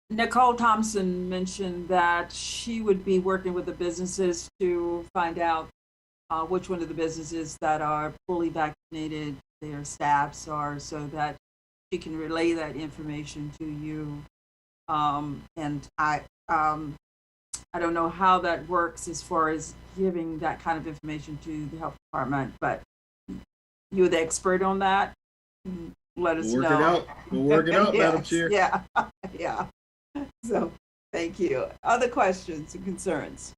Nicole Thompson mentioned that she would be working with the businesses to find out which one of the businesses that are fully vaccinated their staffs are, so that she can relay that information to you. And I don't know how that works as far as giving that kind of information to the health department, but you're the expert on that. Let us know. We'll work it out, Yes, Madam Chair. Yeah, yeah. So, thank you. Other questions and concerns?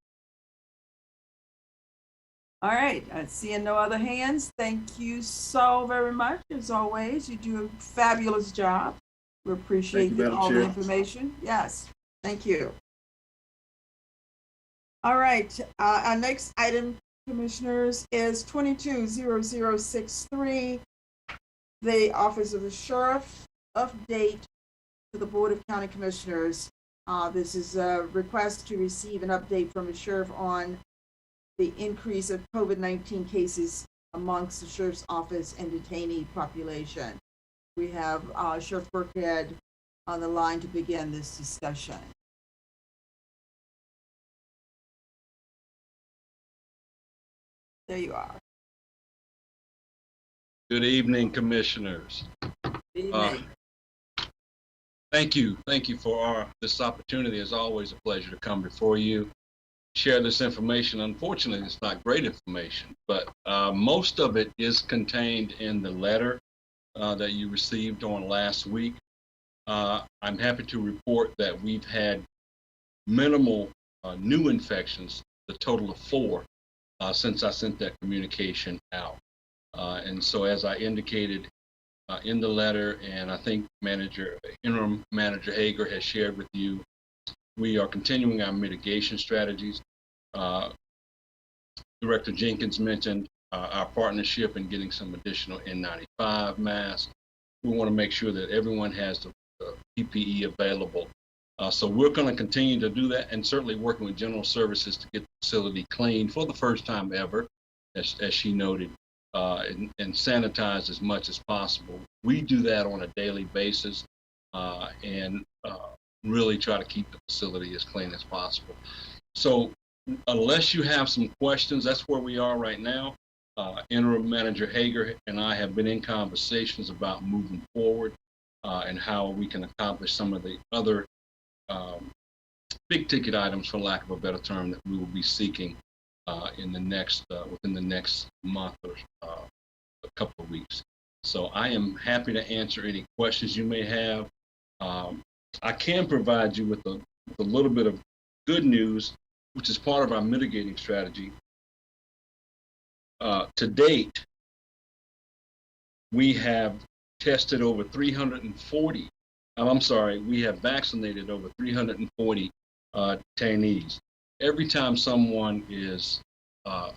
All right, seeing no other hands, thank you so very much. As always, you do a fabulous job. We appreciate Madam all the Chair. information. Yes, thank you. All right, our next item, Commissioners, is 220063. The Office of the Sheriff update to the Board of County Commissioners. This is a request to receive an update from the sheriff on the increase of COVID-19 cases amongst the sheriff's office and detainee population. We have Sheriff Burkhead on the line to begin this discussion. There you are. Good evening, Commissioners. Good evening. Thank you for this opportunity. It's always a pleasure to come before you, share this information. Unfortunately, it's not great information, but most of it is contained in the letter that you received on last week. I'm happy to report that we've had minimal new infections, the total of 4, since I sent that communication out. And so, as I indicated in the letter, and I think Interim Manager Hager has shared with you, we are continuing our mitigation strategies. Director Jenkins mentioned our partnership in getting some additional N95 masks. We want to make sure that everyone has the PPE available. So we're going to continue to do that, and certainly working with General Services to get the facility clean for the first time ever, as she noted. And sanitize as much as possible. We do that on a daily basis and really try to keep the facility as clean as possible. So unless you have some questions, that's where we are right now. Interim Manager Hager and I have been in conversations about moving forward and how we can accomplish some of the other big ticket items, for lack of a better term, that we will be seeking in the next within the next month or a couple of weeks. So I am happy to answer any questions you may have. I can provide you with a little bit of good news, which is part of our mitigating strategy. To date, we have tested over 340. We have vaccinated over 340 detainees. Every time someone is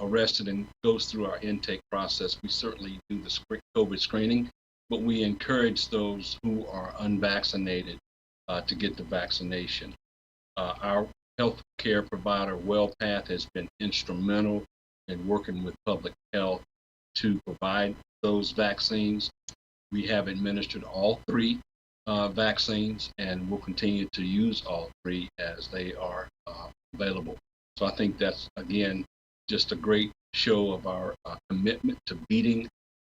arrested and goes through our intake process, we certainly do the COVID screening, but we encourage those who are unvaccinated to get the vaccination. Our health care provider, WellPath, has been instrumental in working with public health to provide those vaccines. We have administered all 3 vaccines, and we'll continue to use all 3 as they are available. So I think that's, again, just a great show of our commitment to beating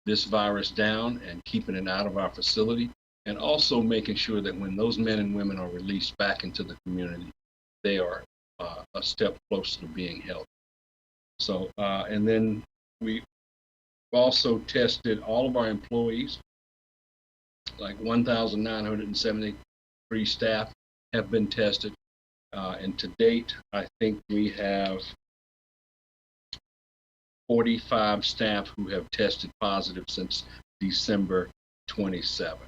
this virus down and keeping it out of our facility, and also making sure that when those men and women are released back into the community, they are a step closer to being healthy. So, and then we also tested all of our employees. Like 1,973 staff have been tested. And to date, I think we have 45 staff who have tested positive since December 27.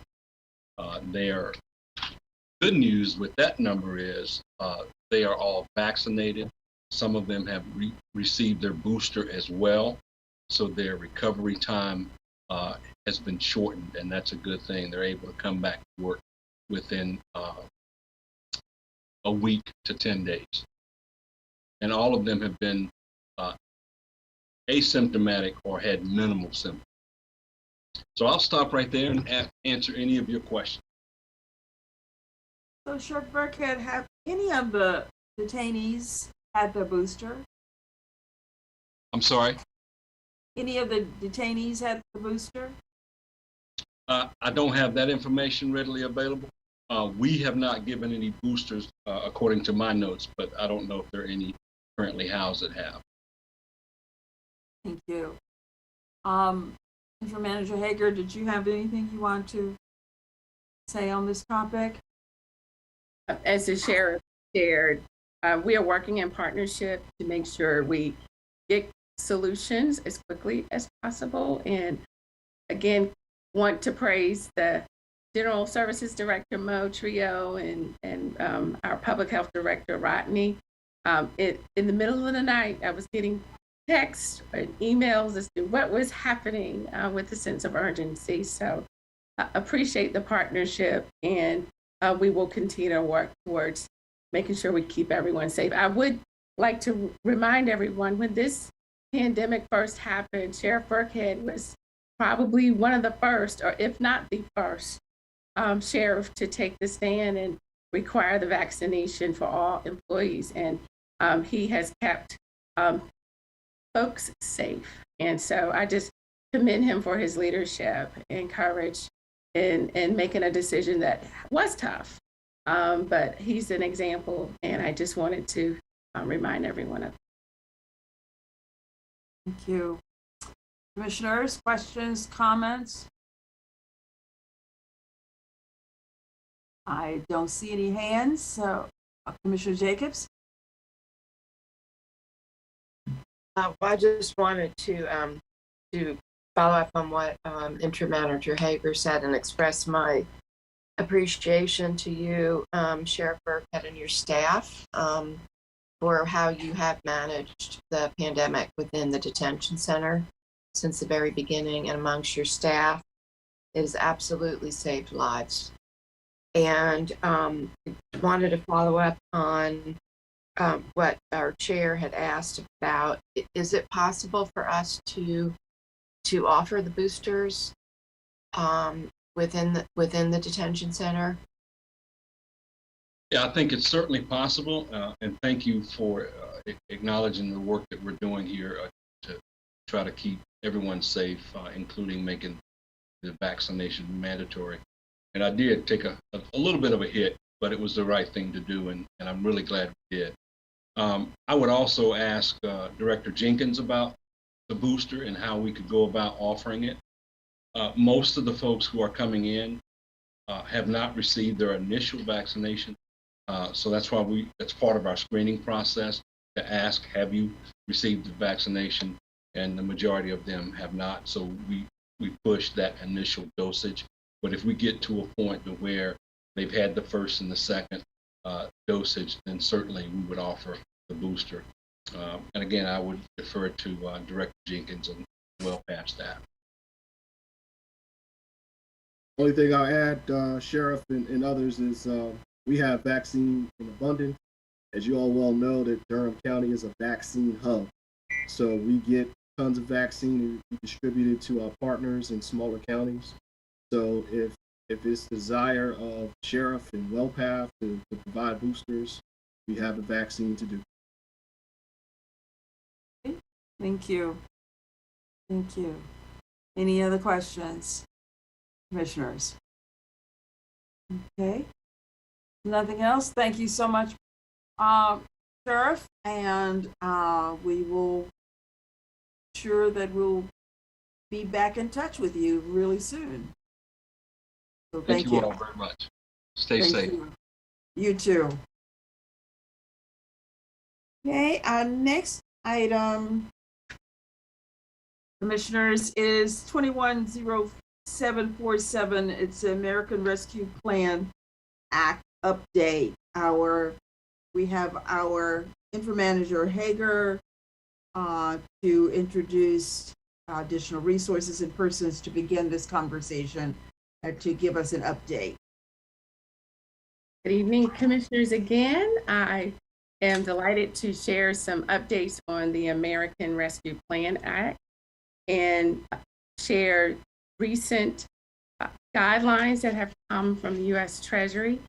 Their good news with that number is they are all vaccinated. Some of them have received their booster as well. So their recovery time has been shortened, and that's a good thing. They're able to come back to work within a week to 10 days. And all of them have been asymptomatic or had minimal symptoms. So I'll stop right there and answer any of your questions. So, Sheriff Burkhead, have any of the detainees had their booster? I'm sorry? Any of the detainees had the booster? I don't have that information readily available. We have not given any boosters according to my notes, but I don't know if there are any currently housed that have. Thank you. Interim Manager Hager, did you have anything you want to say on this topic? As the sheriff shared, we are working in partnership to make sure we get solutions as quickly as possible. And again, want to praise the General Services Director, Mo Trio, and our Public Health Director, Rodney. In the middle of the night, I was getting texts and emails as to what was happening with the sense of urgency. So I appreciate the partnership, and we will continue to work towards making sure we keep everyone safe. I would like to remind everyone, when this pandemic first happened, Sheriff Burkhead was probably one of the first, or if not the first, sheriff to take the stand and require the vaccination for all employees. And he has kept folks safe. And so I just commend him for his leadership and courage in making a decision that was tough. But he's an example, and I just wanted to remind everyone of that. Thank you. Commissioners, questions, comments? I don't see any hands, so Commissioner Jacobs? I just wanted to follow up on what Interim Manager Hager said and express my appreciation to you, Sheriff Burkhead, and your staff for how you have managed the pandemic within the detention center since the very beginning, and amongst your staff. It has absolutely saved lives. And wanted to follow up on what our chair had asked about. Is it possible for us to offer the boosters within the detention center? Yeah, I think it's certainly possible, and thank you for acknowledging the work that we're doing here to try to keep everyone safe, including making the vaccination mandatory. And I did take a little bit of a hit, but it was the right thing to do, and I'm really glad we did. I would also ask Director Jenkins about the booster and how we could go about offering it. Most of the folks who are coming in have not received their initial vaccination. So that's why that's part of our screening process, to ask, have you received the vaccination? And the majority of them have not. So we push that initial dosage. But if we get to a point to where they've had the first and the second dosage, then certainly we would offer the booster. And again, I would defer to Director Jenkins and well past that. Only thing I'll add, Sheriff and others, is we have vaccine in abundance. As you all well know, that Durham County is a vaccine hub. So we get tons of vaccine distributed to our partners in smaller counties. So if it's desire of Sheriff and WellPath to provide boosters, we have the vaccine to do. Thank you. Thank you. Any other questions, commissioners? Okay. Nothing else. Thank you so much, Sheriff, and we will sure that we'll be back in touch with you really soon. So Thank you all very much. Stay safe. You too. Okay, our next item, commissioners, is 210747. It's the American Rescue Plan Act update. We have our Interim Manager Hager to introduce additional resources and persons to begin this conversation to give us an update. Good evening, Commissioners. Again, I am delighted to share some updates on the American Rescue Plan Act and share recent guidelines that have come from the U.S. Treasury.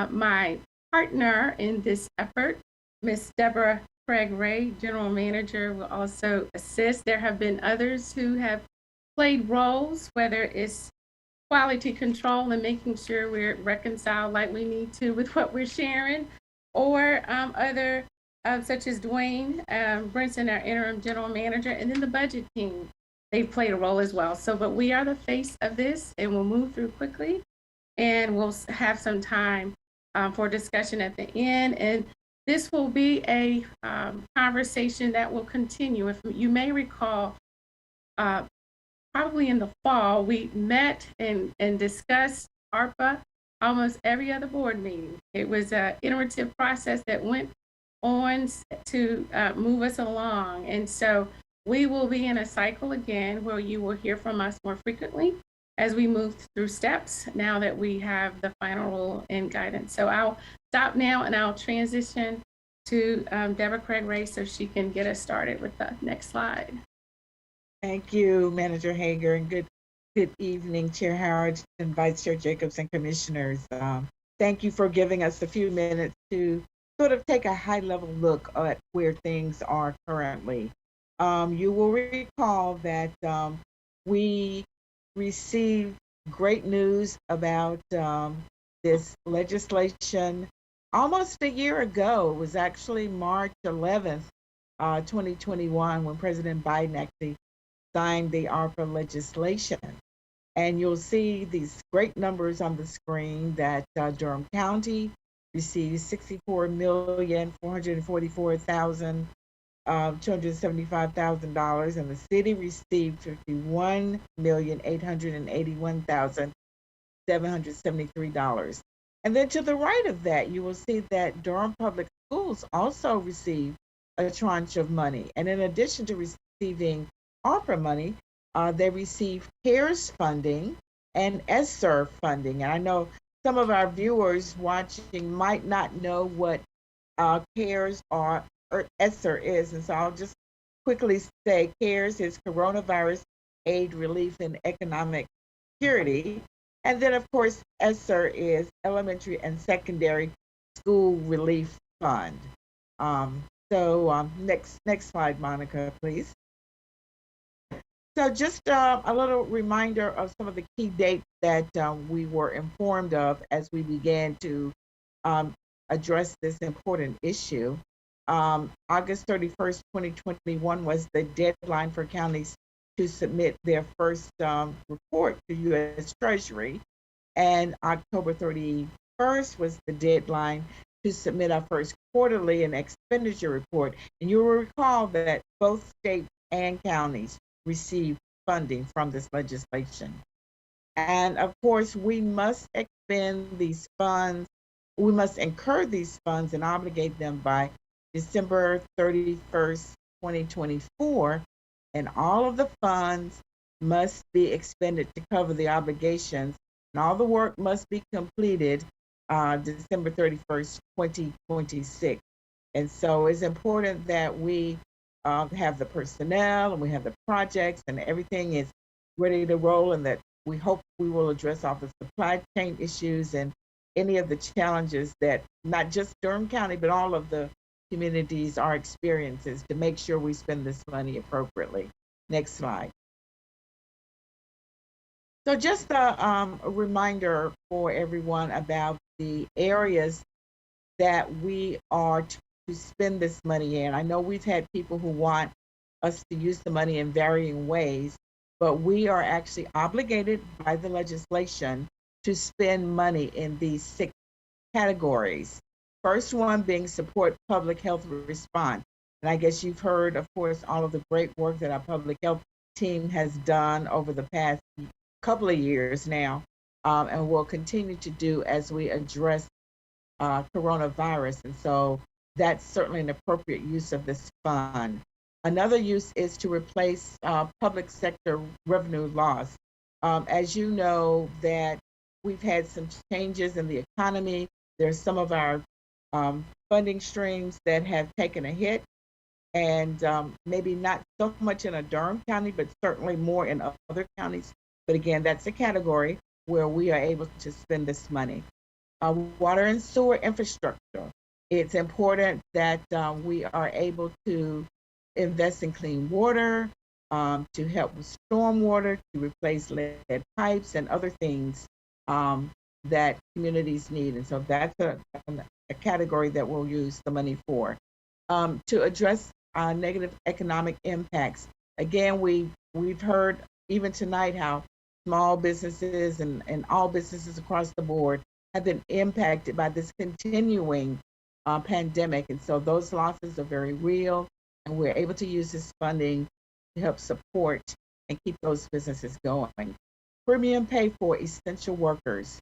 My partner in this effort, Ms. Deborah Craig Ray, General Manager, will also assist. There have been others who have played roles, whether it's quality control and making sure we're reconciled like we need to with what we're sharing, or other such as Dwayne Brinson, our interim general manager, and then the budget team. They've played a role as well. So, but we are the face of this, and we'll move through quickly, and we'll have some time for discussion at the end. And this will be a conversation that will continue. If you may recall, probably in the fall, we met and discussed ARPA almost every other board meeting. It was an iterative process that went on to move us along. And so we will be in a cycle again where you will hear from us more frequently as we move through steps now that we have the final rule and guidance. So I'll stop now and I'll transition to Deborah Craig Ray so she can get us started with the next slide. Thank you, Manager Hager, and good evening, Chair Howard and Vice Chair Jacobs and Commissioners. Thank you for giving us a few minutes to sort of take a high-level look at where things are currently. You will recall that we received great news about this legislation almost a year ago. It was actually March 11th, 2021, when President Biden actually signed the ARPA legislation. And you'll see these great numbers on the screen that Durham County received $64,444,275,000, and the city received $51,881,773. And then to the right of that, you will see that Durham Public Schools also received a tranche of money. And in addition to receiving ARPA money, they received CARES funding and ESSER funding. And I know some of our viewers watching might not know what CARES or ESSER is. And so I'll just quickly say CARES is Coronavirus Aid, Relief, and Economic Security. And then, of course, ESSER is Elementary and Secondary School Relief Fund. Next slide, Monica, please. So just a little reminder of some of the key dates that we were informed of as we began to address this important issue. August 31st, 2021 was the deadline for counties to submit their first report to U.S. Treasury, and October 31st was the deadline to submit our first quarterly and expenditure report. And you will recall that both states and counties received funding from this legislation. And of course, we must expend these funds, we must incur these funds and obligate them by December 31st, 2024. And all of the funds must be expended to cover the obligations, and all the work must be completed December 31st, 2026. And so it's important that we have the personnel and we have the projects and everything is ready to roll, and that we hope we will address all the supply chain issues and any of the challenges that not just Durham County, but all of the communities are experiencing to make sure we spend this money appropriately. Next slide. So just a reminder for everyone about the areas that we are to spend this money in. I know we've had people who want us to use the money in varying ways, but we are actually obligated by the legislation to spend money in these 6 categories. First one being support public health response. And I guess you've heard, of course, all of the great work that our public health team has done over the past couple of years now, and will continue to do as we address coronavirus. And so that's certainly an appropriate use of this fund. Another use is to replace public sector revenue loss. As you know, that we've had some changes in the economy. There's some of our funding streams that have taken a hit, and maybe not so much in a Durham County, but certainly more in other counties. But again, that's a category where we are able to spend this money. Water and sewer infrastructure. It's important that we are able to invest in clean water, to help with stormwater, to replace lead pipes and other things that communities need. And so that's a category that we'll use the money for. To address negative economic impacts. Again, we've heard even tonight how small businesses and all businesses across the board have been impacted by this continuing pandemic. And so those losses are very real, and we're able to use this funding to help support and keep those businesses going. Premium pay for essential workers.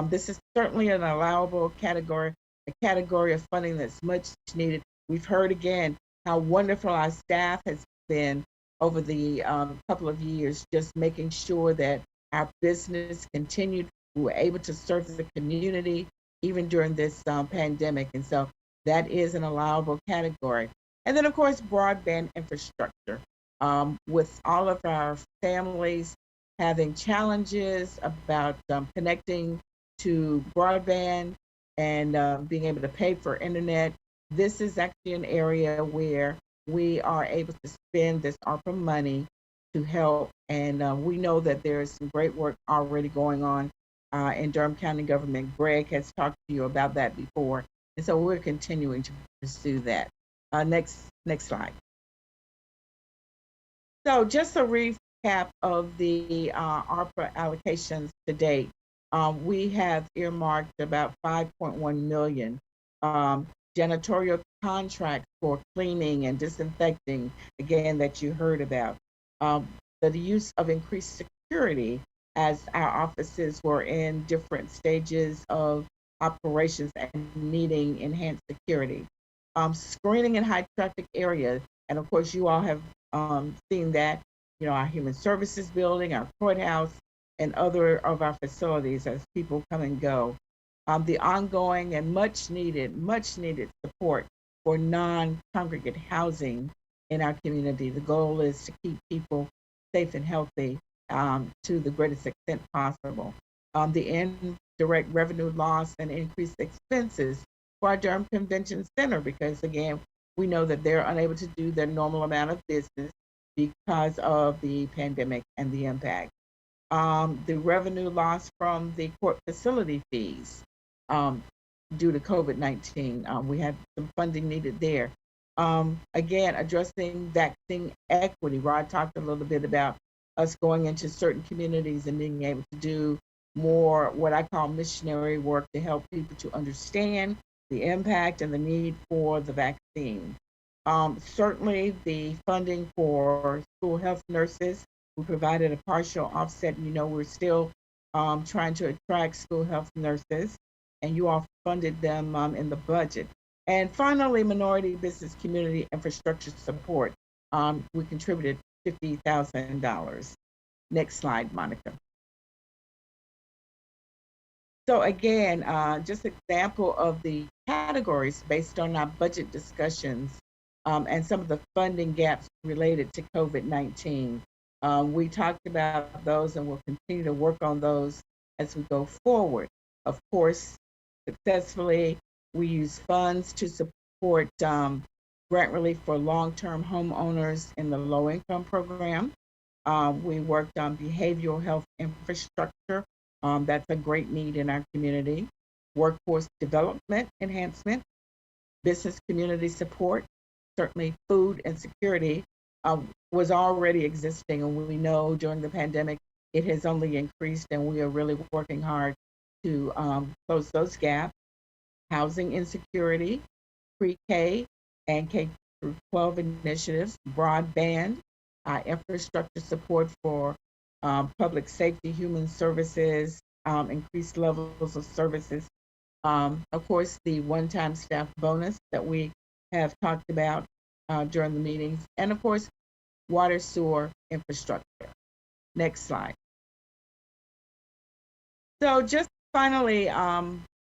This is certainly an allowable category, a category of funding that's much needed. We've heard again how wonderful our staff has been over the couple of years, just making sure that our business continued. We were able to serve the community even during this pandemic. And so that is an allowable category. And then, of course, broadband infrastructure. With all of our families having challenges about connecting to broadband and being able to pay for internet, this is actually an area where we are able to spend this ARPA money to help. And we know that there is some great work already going on in Durham County government. Greg has talked to you about that before. And so we're continuing to pursue that. Next slide. So just a recap of the ARPA allocations to date. We have earmarked about 5.1 million. Janitorial contracts for cleaning and disinfecting, again, that you heard about. The use of increased security as our offices were in different stages of operations and needing enhanced security. Screening in high traffic areas, and of course you all have seen that, our human services building, our courthouse, and other of our facilities as people come and go. The ongoing and much needed support for non-congregate housing in our community. The goal is to keep people safe and healthy to the greatest extent possible. The indirect revenue loss and increased expenses for our Durham Convention Center, because again, we know that they're unable to do their normal amount of business because of the pandemic and the impact. The revenue loss from the court facility fees due to COVID-19. We had some funding needed there. Again, addressing vaccine equity. Rod talked a little bit about us going into certain communities and being able to do more what I call missionary work to help people to understand the impact and the need for the vaccine. Certainly the funding for school health nurses, we provided a partial offset. We're still trying to attract school health nurses, and you all funded them in the budget. And finally, minority business community infrastructure support. We contributed $50,000. Next slide, Monica. So again, just example of the categories based on our budget discussions and some of the funding gaps related to COVID-19. We talked about those, and we'll continue to work on those as we go forward. Of course, successfully, we use funds to support grant relief for long-term homeowners in the low-income program. We worked on behavioral health infrastructure. That's a great need in our community. Workforce development enhancement, business community support, certainly food and security was already existing, and we know during the pandemic it has only increased, and we are really working hard to close those gaps. Housing insecurity, pre-K and K-12 initiatives, broadband, infrastructure support for public safety, human services, increased levels of services. Of course, the one-time staff bonus that we have talked about, during the meetings, and of course, water, sewer, infrastructure. Next slide. So just finally,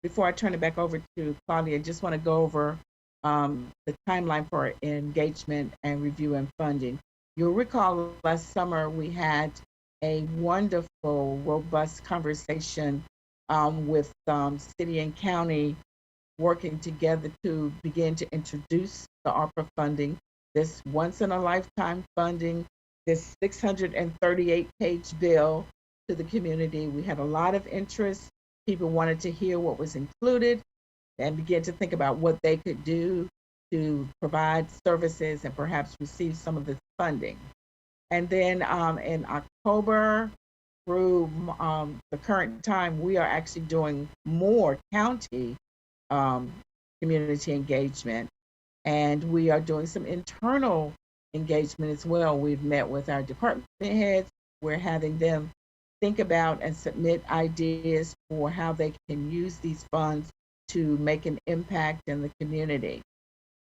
before I turn it back over to Claudia, I just want to go over the timeline for engagement and review and funding. You'll recall last summer we had a wonderful, robust conversation with city and county working together to begin to introduce the ARPA funding, this once-in-a-lifetime funding, this 638-page bill to the community. We had a lot of interest. People wanted to hear what was included and begin to think about what they could do to provide services and perhaps receive some of this funding. And then in October through the current time, we are actually doing more county community engagement, and we are doing some internal engagement as well. We've met with our department heads. We're having them think about and submit ideas for how they can use these funds to make an impact in the community.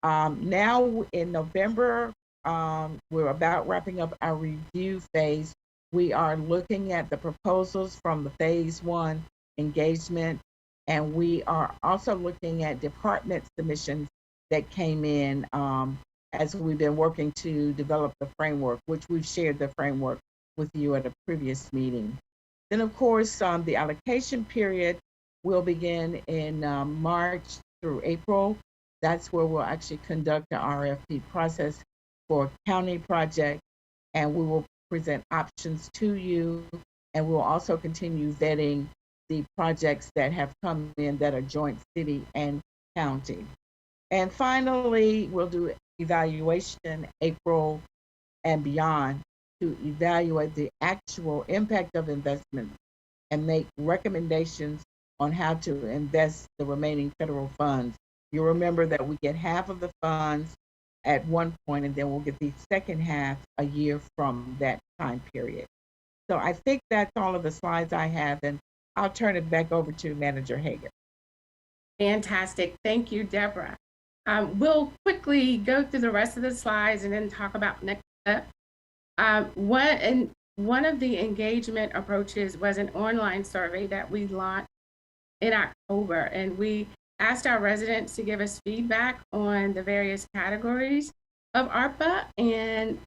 Now in November, we're about wrapping up our review phase. We are looking at the proposals from the phase 1 engagement, and we are also looking at department submissions that came in as we've been working to develop the framework, which we've shared the framework with you at a previous meeting. Then of course, the allocation period will begin in March through April. That's where we'll actually conduct the RFP process for county project, and we will present options to you, and we'll also continue vetting the projects that have come in that are joint city and county. And finally, we'll do evaluation April and beyond to evaluate the actual impact of investment and make recommendations on how to invest the remaining federal funds. You'll remember that we get half of the funds at one point, and then we'll get the second half a year from that time period. So I think that's all of the slides I have, and I'll turn it back over to Manager Hager. Fantastic. Thank you, Deborah. We'll quickly go through the rest of the slides and then talk about next step. One of the engagement approaches was an online survey that we launched in October, and we asked our residents to give us feedback on the various categories of ARPA and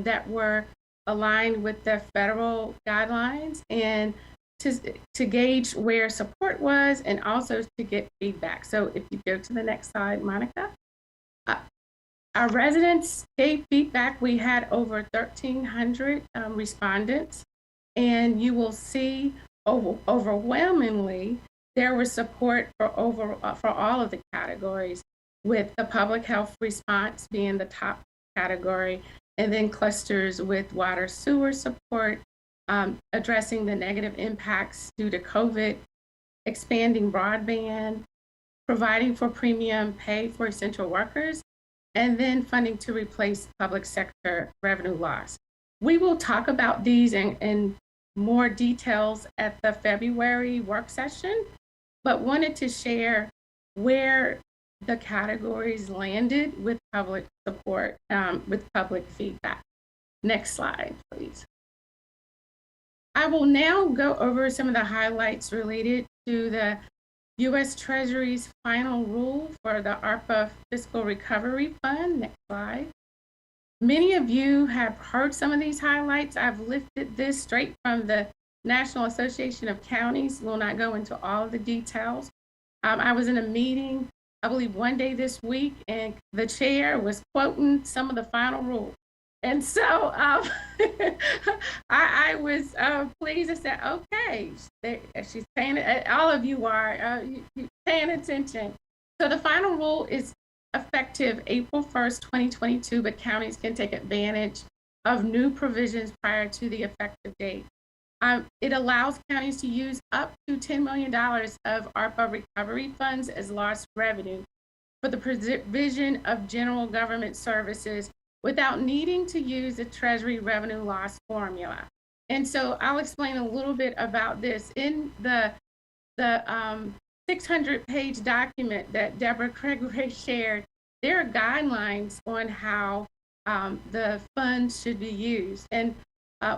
that were aligned with the federal guidelines, and to gauge where support was and also to get feedback. So if you go to the next slide, Monica. Our residents gave feedback. We had over 1,300 respondents, and you will see overwhelmingly there was support for all of the categories, with the public health response being the top category, and then clusters with water sewer support, addressing the negative impacts due to COVID, expanding broadband, providing for premium pay for essential workers, and then funding to replace public sector revenue loss. We will talk about these in more details at the February work session, but wanted to share where the categories landed with public support, with public feedback. Next slide, please. I will now go over some of the highlights related to the U.S. Treasury's final rule for the ARPA Fiscal Recovery Fund. Next slide. Many of you have heard some of these highlights. I've lifted this straight from the National Association of Counties. Will not go into all of the details. I was in a meeting, I believe one day this week, and the chair was quoting some of the final rule. And so I was pleased and said, okay, she's paying, all of you are paying attention. So the final rule is effective April 1st, 2022, but counties can take advantage of new provisions prior to the effective date. It allows counties to use up to $10 million of ARPA recovery funds as lost revenue for the provision of general government services without needing to use the Treasury revenue loss formula. And so I'll explain a little bit about this. In the 600-page document that Deborah Craig shared, there are guidelines on how the funds should be used. And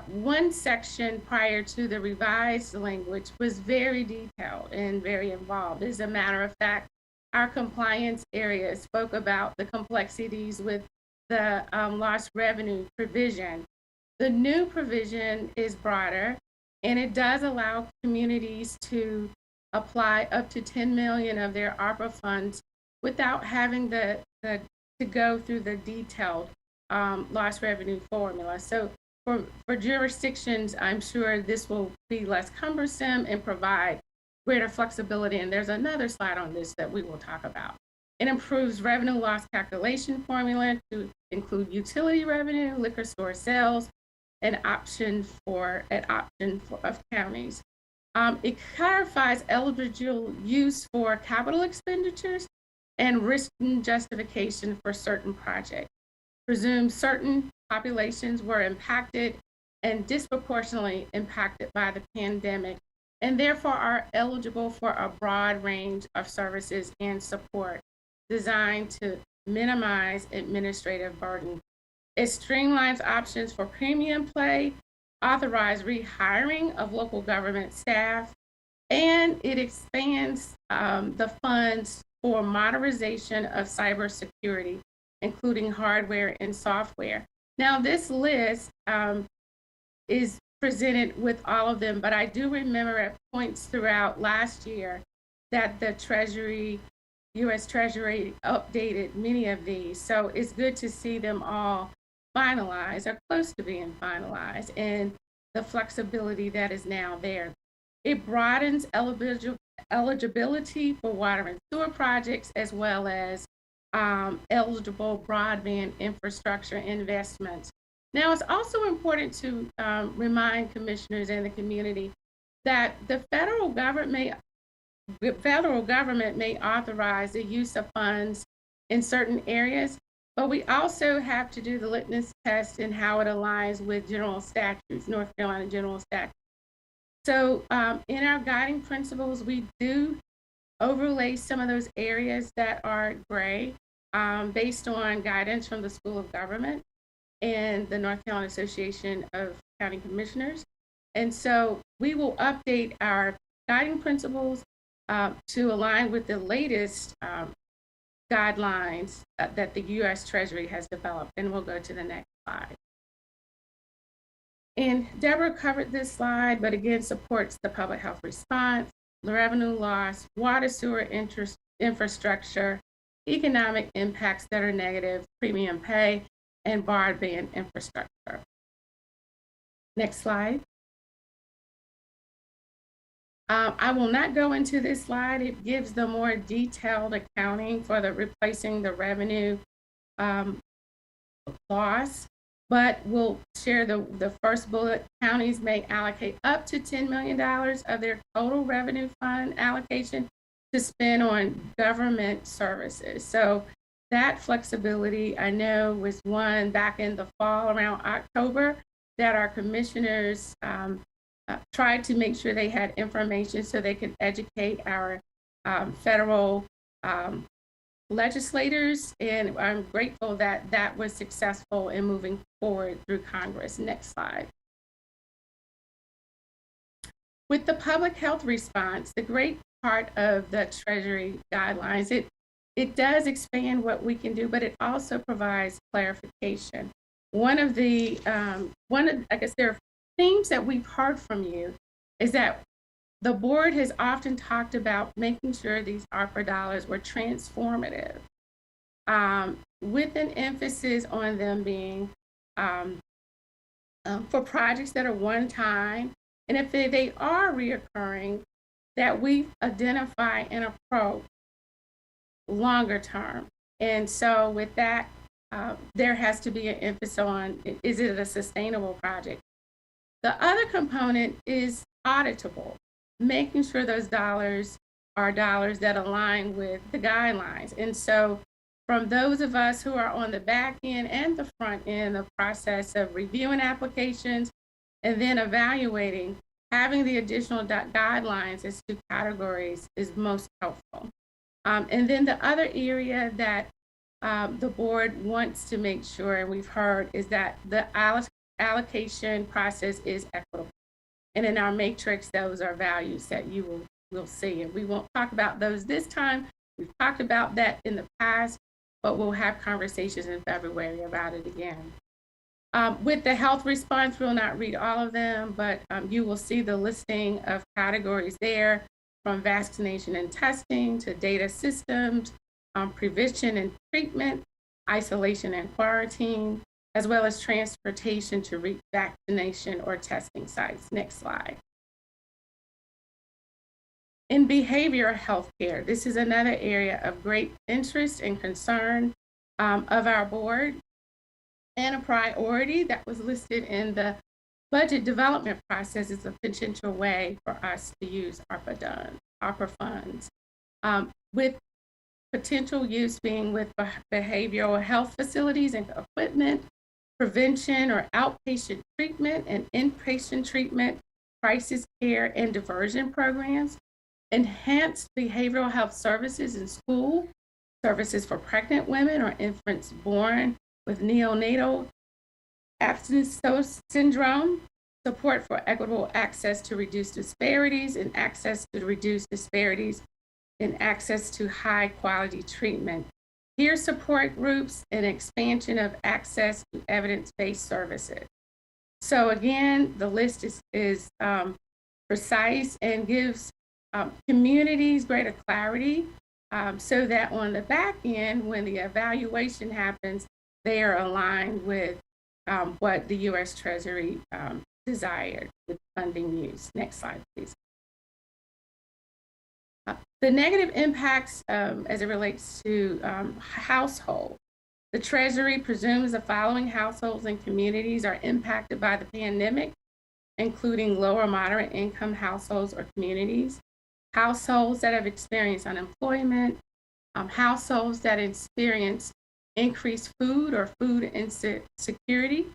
one section prior to the revised language was very detailed and very involved. As a matter of fact, our compliance area spoke about the complexities with the lost revenue provision. The new provision is broader, and it does allow communities to apply up to 10 million of their ARPA funds without having to go through the detailed lost revenue formula. So for jurisdictions, I'm sure this will be less cumbersome and provide greater flexibility. And there's another slide on this that we will talk about. It improves revenue loss calculation formula to include utility revenue, liquor store sales, and option of counties. It clarifies eligible use for capital expenditures and written justification for certain projects. Presumes certain populations were impacted and disproportionately impacted by the pandemic, and therefore are eligible for a broad range of services and support designed to minimize administrative burden. It streamlines options for premium pay, authorize rehiring of local government staff, and it expands the funds for modernization of cybersecurity, including hardware and software. Now, this list is presented with all of them, but I do remember at points throughout last year that the Treasury, U.S. Treasury updated many of these. So it's good to see them all finalized or close to being finalized, and the flexibility that is now there. It broadens eligibility for water and sewer projects, as well as eligible broadband infrastructure investments. Now, it's also important to remind commissioners and the community that the federal government may authorize the use of funds in certain areas, but we also have to do the litmus test in how it aligns with general statutes, North Carolina general statutes. So in our guiding principles, we do overlay some of those areas that are gray based on guidance from the School of Government and the North Carolina Association of County Commissioners. And so we will update our guiding principles to align with the latest guidelines that the U.S. Treasury has developed. And we'll go to the next slide. And Deborah covered this slide, but again, supports the public health response, the revenue loss, water sewer infrastructure, economic impacts that are negative, premium pay, and broadband infrastructure. Next slide. I will not go into this slide. It gives the more detailed accounting for the replacing the revenue loss, but we'll share the first bullet. Counties may allocate up to $10 million of their total revenue fund allocation to spend on government services. So that flexibility, I know, was one back in the fall around October that our commissioners tried to make sure they had information so they could educate our federal legislators. And I'm grateful that that was successful in moving forward through Congress. Next slide. With the public health response, the great part of the Treasury guidelines, it does expand what we can do, but it also provides clarification. I guess there are themes that we've heard from you is that the board has often talked about making sure these ARPA dollars were transformative, with an emphasis on them being for projects that are one time, and if they are reoccurring, that we identify and approach longer term. And so with that, there has to be an emphasis on, is it a sustainable project? The other component is auditable, making sure those dollars are dollars that align with the guidelines. And so from those of us who are on the back end and the front end of the process of reviewing applications and then evaluating, having the additional guidelines as two categories is most helpful. And then the other area that the board wants to make sure, and we've heard, is that the allocation process is equitable. And in our matrix, those are values that you will see. And we won't talk about those this time. We've talked about that in the past, but we'll have conversations in February about it again. With the health response, we'll not read all of them, but you will see the listing of categories there, from vaccination and testing to data systems, prevention and treatment, isolation and quarantine, as well as transportation to reach vaccination or testing sites. Next slide. In behavioral health care, this is another area of great interest and concern of our board, and a priority that was listed in the budget development process is a potential way for us to use ARPA funds, with potential use being with behavioral health facilities and equipment, prevention or outpatient treatment and inpatient treatment, crisis care and diversion programs, enhanced behavioral health services in school, services for pregnant women or infants born with neonatal abstinence syndrome, support for equitable access to reduce disparities and access to reduce disparities in access to high quality treatment, peer support groups, and expansion of access to evidence-based services. So again, the list is precise and gives communities greater clarity so that on the back end, when the evaluation happens, they are aligned with what the U.S. Treasury desired with funding use. Next slide, please. The negative impacts as it relates to household. The Treasury presumes the following households and communities are impacted by the pandemic, including lower moderate income households or communities, households that have experienced unemployment, households that experience increased food or food insecurity,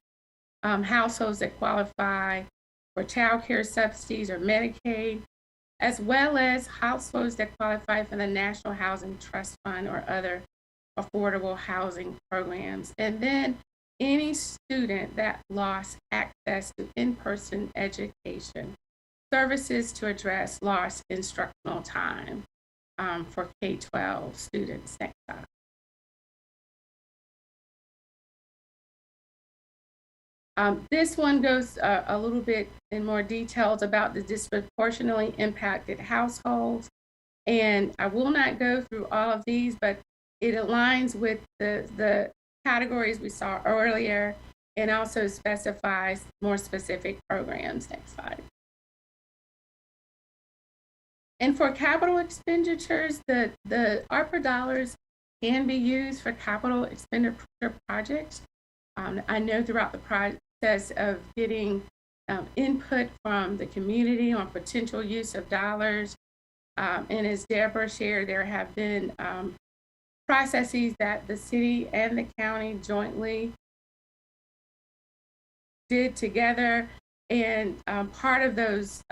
households that qualify for child care subsidies or Medicaid, as well as households that qualify for the National Housing Trust Fund or other affordable housing programs. And then any student that lost access to in-person education, services to address lost instructional time for K-12 students. Next slide. This one goes a little bit in more details about the disproportionately impacted households. And I will not go through all of these, but it aligns with the categories we saw earlier and also specifies more specific programs. Next slide. And for capital expenditures, the ARPA dollars can be used for capital expenditure projects. I know throughout the process of getting input from the community on potential use of dollars, and as Deborah shared, there have been processes that the city and the county jointly did together, and part of those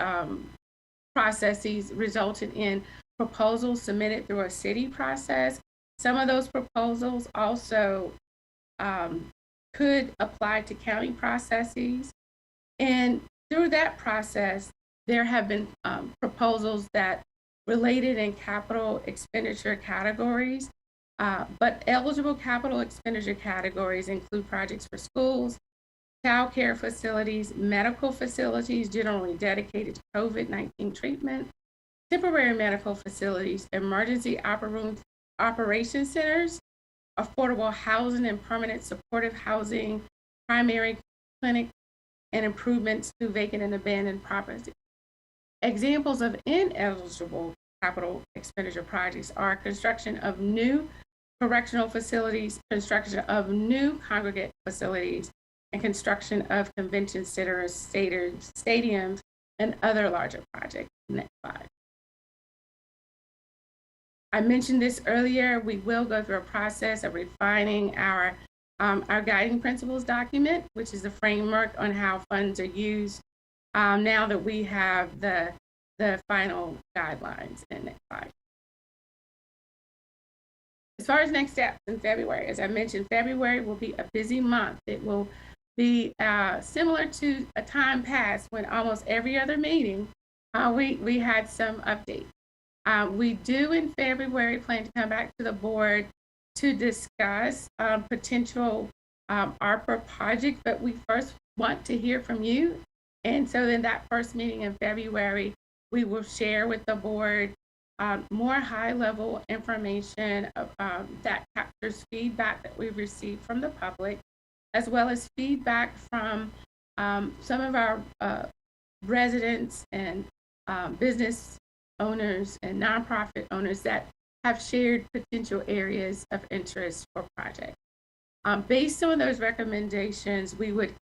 processes resulted in proposals submitted through a city process. Some of those proposals also could apply to county processes. And through that process, there have been proposals that related in capital expenditure categories, but eligible capital expenditure categories include projects for schools, child care facilities, medical facilities generally dedicated to COVID-19 treatment, temporary medical facilities, emergency operation centers, affordable housing and permanent supportive housing, primary clinic, and improvements to vacant and abandoned properties. Examples of ineligible capital expenditure projects are construction of new correctional facilities, construction of new congregate facilities, and construction of convention centers, stadiums, and other larger projects. Next slide. I mentioned this earlier. We will go through a process of refining our guiding principles document, which is a framework on how funds are used now that we have the final guidelines. And next slide. As far as next steps in February, as I mentioned, February will be a busy month. It will be similar to a time past when almost every other meeting we had some updates. We do in February plan to come back to the board to discuss potential ARPA projects, but we first want to hear from you. And so in that first meeting in February, we will share with the board more high-level information that captures feedback that we've received from the public, as well as feedback from some of our residents and business owners and nonprofit owners that have shared potential areas of interest for projects. Based on those recommendations, we would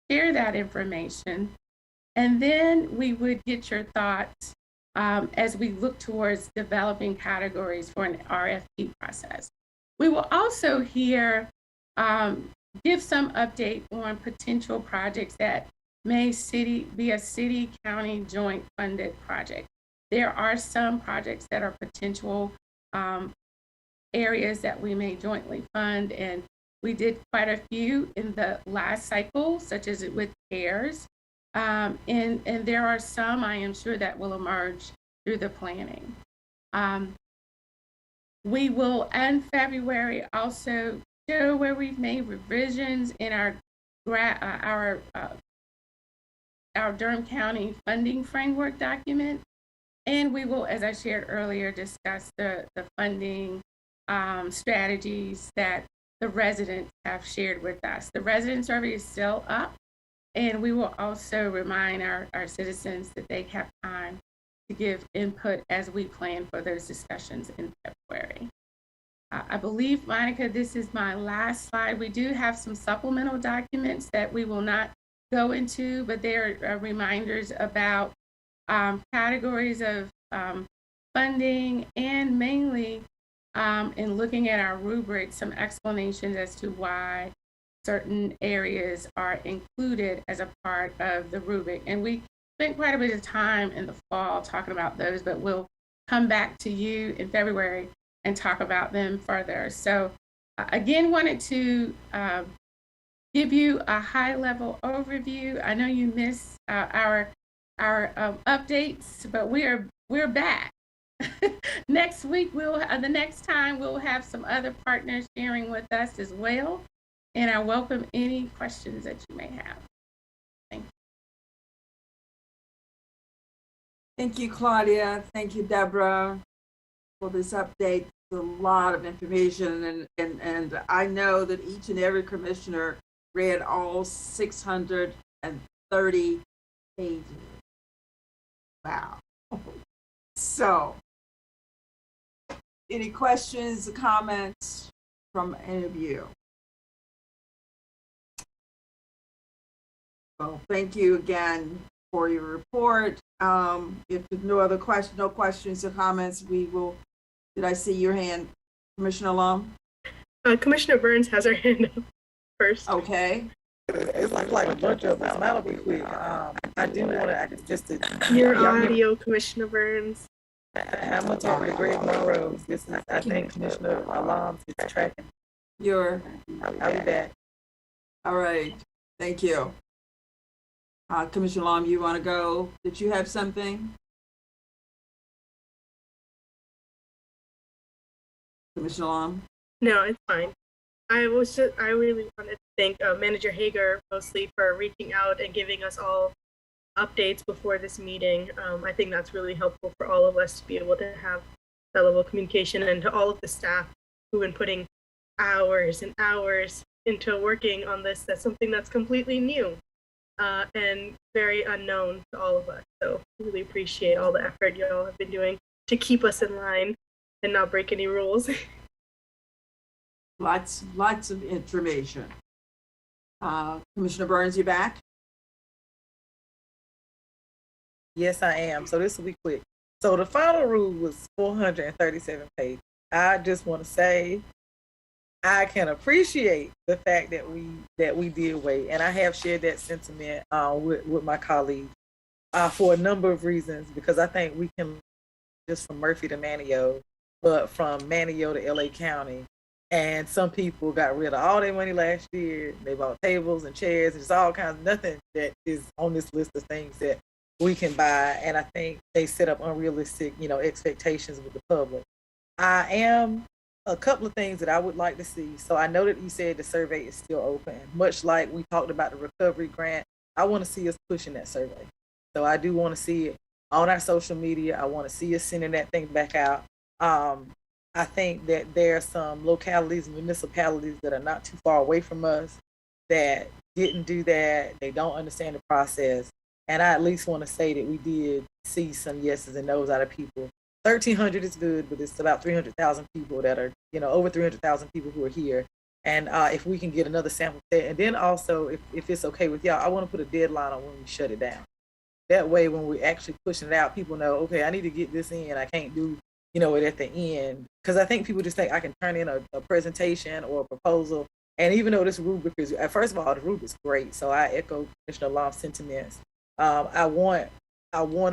share that information, and then we would get your thoughts as we look towards developing categories for an RFP process. We will also hear, give some update on potential projects that may be a city-county joint funded project. There are some projects that are potential areas that we may jointly fund, and we did quite a few in the last cycle, such as with CARES. And there are some, I am sure, that will emerge through the planning. We will, in February, also show where we've made revisions in our Durham County funding framework document. And we will, as I shared earlier, discuss the funding strategies that the residents have shared with us. The resident survey is still up, and we will also remind our citizens that they have time to give input as we plan for those discussions in February. I believe, Monica, this is my last slide. We do have some supplemental documents that we will not go into, but they're reminders about categories of funding, and mainly in looking at our rubric, some explanations as to why certain areas are included as a part of the rubric. And we spent quite a bit of time in the fall talking about those, but we'll come back to you in February and talk about them further. So again, wanted to give you a high-level overview. I know you missed our updates, but we're back. Next week, the next time we'll have some other partners sharing with us as well. And I welcome any questions that you may have. Thank you. Thank you, Claudia. Thank you, Deborah, for this update. It's a lot of information, and I know that each and every commissioner read all 630 pages. Wow. So, any questions or comments from any of you? Well, thank you again for your report. If there's no questions or comments, we will. Did I see your hand, Commissioner Lum? Commissioner Burns has her hand up first. Okay. It's like a bunch of us. That'll be quick. I do want to just your audio, Commissioner Burns. I'm gonna talk to Greg Monroe. This is, I think, Commissioner Alam is tracking. I'll be back. All right. Thank you. Commissioner Alam, you want to go? Did you have something? Commissioner Alam? No, it's fine. I really wanted to thank Manager Hager mostly for reaching out and giving us all updates before this meeting. I think that's really helpful for all of us to be able to have that level of communication, and to all of the staff who've been putting hours and hours into working on this. That's something that's completely new and very unknown to all of us. So really appreciate all the effort you all have been doing to keep us in line and not break any rules. Lots of information. Commissioner Burns, you back? Yes, I am. So this will be quick. So the final rule was 437 pages. I just want to say I can appreciate the fact that we did wait, and I have shared that sentiment with my colleagues for a number of reasons, because I think we can, just from Murphy to Manio, but from Manio to LA County. And some people got rid of all their money last year. They bought tables and chairs. There's all kinds of nothing that is on this list of things that we can buy. And I think they set up unrealistic, expectations with the public. I am a couple of things that I would like to see. So I know that you said the survey is still open, much like we talked about the recovery grant. I want to see us pushing that survey. So I do want to see it on our social media. I want to see us sending that thing back out. I think that there are some localities and municipalities that are not too far away from us that didn't do that. They don't understand the process. And I at least want to say that we did see some yeses and nos out of people. 1,300 is good, but it's about 300,000 people that are, over 300,000 people who are here. And if we can get another sample set, and then also, if it's okay with y'all, I want to put a deadline on when we shut it down. That way, when we're actually pushing it out, people know, okay, I need to get this in. I can't do it at the end. Because I think people just think I can turn in a presentation or a proposal. And even though this rubric is, first of all, the rubric is great. So I echo Commissioner Long's sentiments. I want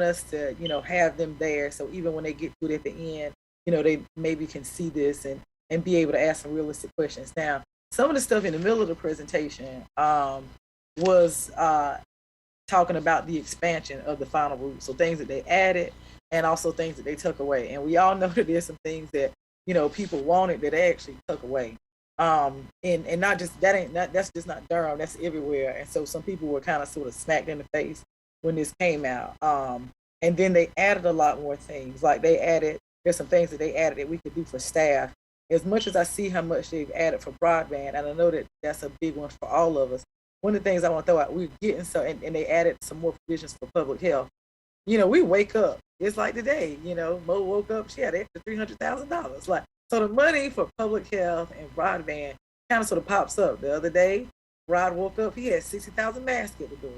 us to, have them there. So even when they get to it at the end, they maybe can see this and be able to ask some realistic questions. Now, some of the stuff in the middle of the presentation was talking about the expansion of the final rule. So things that they added and also things that they took away. And we all know that there's some things that, people wanted that they actually took away. And not just, that's just not Durham, that's everywhere. And so some people were kind of sort of smacked in the face when this came out. And then they added a lot more things. Like there's some things that they added that we could do for staff. As much as I see how much they've added for broadband, and I know that that's a big one for all of us. One of the things I want to throw out, we're getting and they added some more provisions for public health. We wake up, it's like today, Mo woke up, she had extra $300,000. Like, so the money for public health and broadband kind of sort of pops up. The other day, Rod woke up, he had 60,000 masks at the door.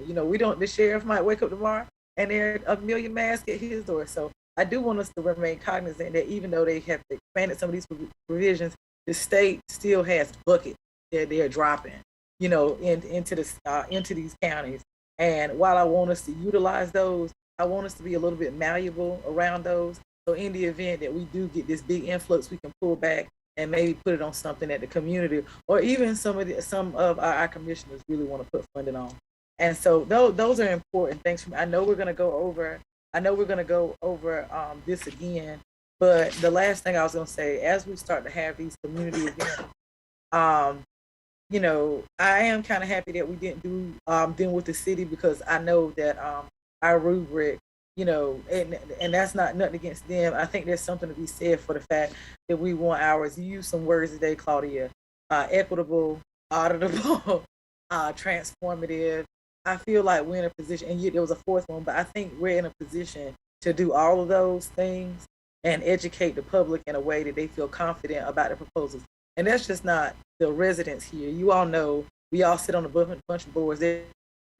The sheriff might wake up tomorrow and there are 1 million masks at his door. So I do want us to remain cognizant that even though they have expanded some of these provisions, the state still has buckets that they're dropping, into these counties. And while I want us to utilize those, I want us to be a little bit malleable around those. So in the event that we do get this big influx, we can pull back and maybe put it on something that the community or even some of our commissioners really want to put funding on. And so those are important things. I know we're going to go over this again, but the last thing I was going to say, as we start to have these community events, I am kind of happy that we didn't do them with the city, because I know that our rubric, and that's not nothing against them. I think there's something to be said for the fact that we want ours. You use some words today, Claudia, equitable, auditable, transformative. I feel like we're in a position, and yet there was a fourth one, but I think we're in a position to do all of those things and educate the public in a way that they feel confident about the proposals. And that's just not the residents here. You all know, we all sit on a bunch of boards,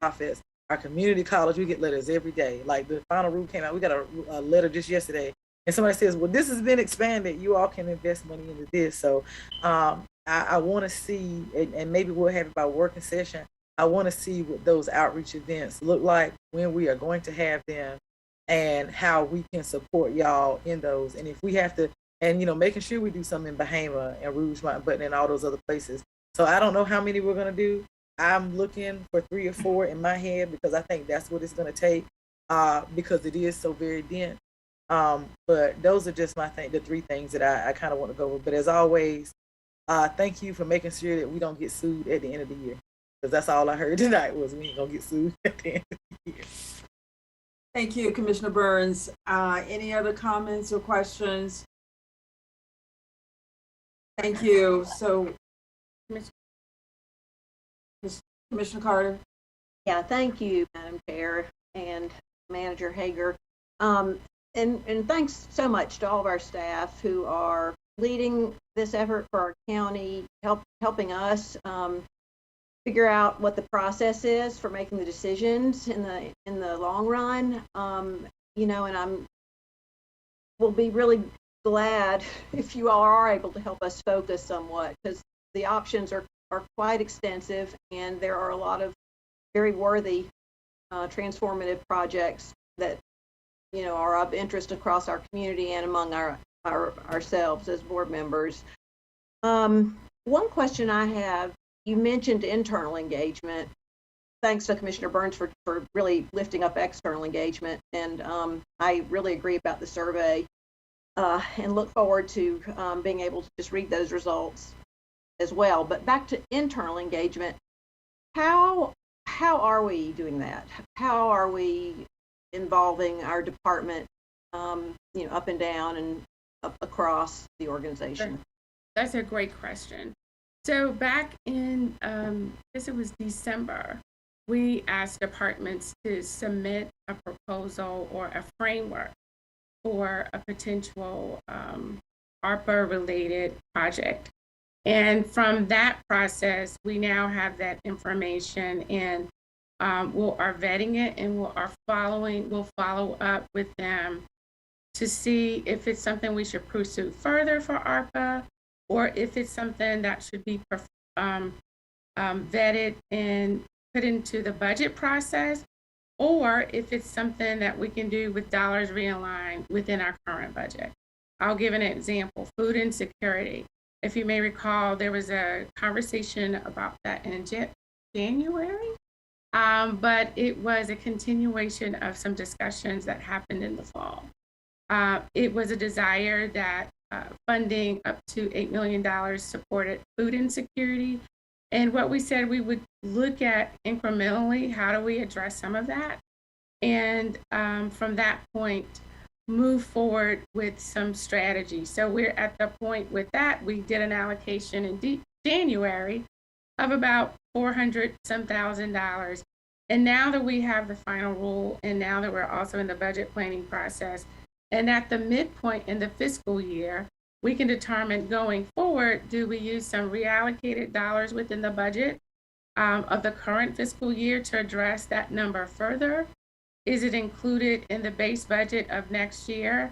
office, our community college, we get letters every day. Like the final rule came out, we got a letter just yesterday, and somebody says, well, this has been expanded, you all can invest money into this. So I want to see, and maybe we'll have it by working session, I want to see what those outreach events look like, when we are going to have them, and how we can support y'all in those. And if we have to, and making sure we do something in Bahama and Rouge Mountain Button and all those other places. So I don't know how many we're going to do. I'm looking for 3 or 4 in my head, because I think that's what it's going to take, because it is so very dense. But those are just the 3 things that I kind of want to go with. But as always, thank you for making sure that we don't get sued at the end of the year, because that's all I heard tonight was we ain't going to get sued at the end of the year. Thank you, Commissioner Burns. Any other comments or questions? Thank you. So, Commissioner Carter. Yeah, thank you, Madam Chair and Manager Hager. And thanks so much to all of our staff who are leading this effort for our county, helping us figure out what the process is for making the decisions in the long run. And we'll be really glad if you all are able to help us focus somewhat, because the options are quite extensive, and there are a lot of very worthy transformative projects that are of interest across our community and among our ourselves as board members. One question I have, you mentioned internal engagement. Thanks to Commissioner Burns for really lifting up external engagement. And I really agree about the survey and look forward to being able to just read those results as well. But back to internal engagement, how are we doing that? How are we involving our department, up and down and up across the organization? That's a great question. So back in, I guess it was December, we asked departments to submit a proposal or a framework for a potential ARPA-related project. And from that process, we now have that information, and we are vetting it, and we'll follow up with them to see if it's something we should pursue further for ARPA, or if it's something that should be vetted and put into the budget process, or if it's something that we can do with dollars realigned within our current budget. I'll give an example: food insecurity. If you may recall, there was a conversation about that in January, but it was a continuation of some discussions that happened in the fall. It was a desire that funding up to $8 million supported food insecurity. And what we said, we would look at incrementally, how do we address some of that? And from that point, move forward with some strategy. So we're at the point with that. We did an allocation in January of about $400,000. And now that we have the final rule, and now that we're also in the budget planning process, and at the midpoint in the fiscal year, we can determine going forward, do we use some reallocated dollars within the budget of the current fiscal year to address that number further? Is it included in the base budget of next year?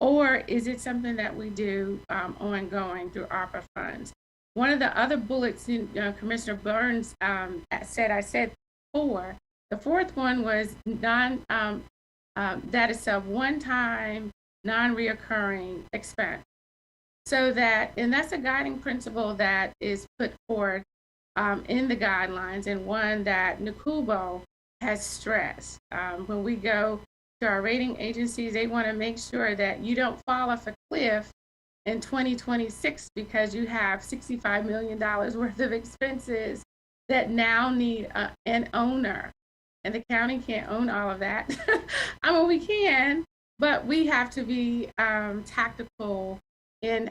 Or is it something that we do ongoing through ARPA funds? One of the other bullets Commissioner Burns said, I said 4. The fourth one was that is a one-time, non-reoccurring expense. So that, and that's a guiding principle that is put forth in the guidelines, and one that NACUBO has stressed. When we go to our rating agencies, they want to make sure that you don't fall off a cliff in 2026 because you have $65 million worth of expenses that now need an owner. And the county can't own all of that. I mean, we can, but we have to be tactical in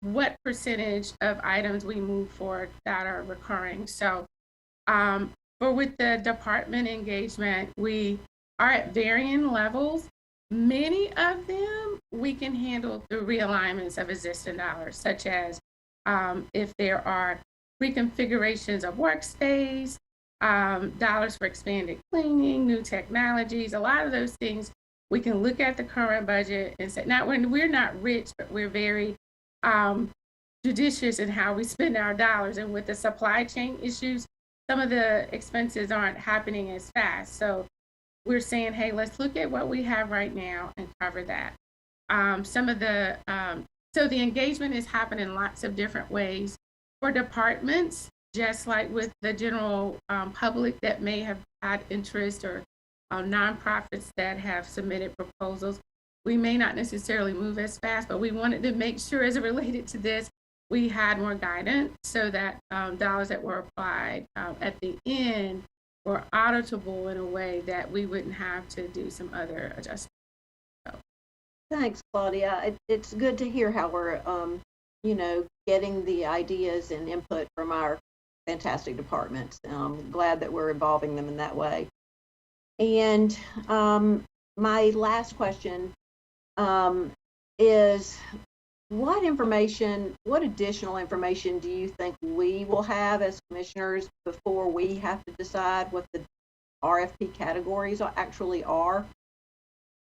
what percentage of items we move forward that are recurring. So but with the department engagement, we are at varying levels. Many of them we can handle through realignments of existing dollars, such as if there are reconfigurations of workspace, dollars for expanded cleaning, new technologies, a lot of those things, we can look at the current budget and say, now we're not rich, but we're very judicious in how we spend our dollars. And with the supply chain issues, some of the expenses aren't happening as fast. So we're saying, hey, let's look at what we have right now and cover that. So the engagement is happening in lots of different ways for departments, just like with the general public that may have had interest, or nonprofits that have submitted proposals. We may not necessarily move as fast, but we wanted to make sure, as it related to this, we had more guidance so that dollars that were applied at the end were auditable in a way that we wouldn't have to do some other adjustments. So. Thanks, Claudia. It's good to hear how we're, getting the ideas and input from our fantastic departments. Glad that we're involving them in that way. And my last question is, what additional information do you think we will have as commissioners before we have to decide what the RFP categories actually are?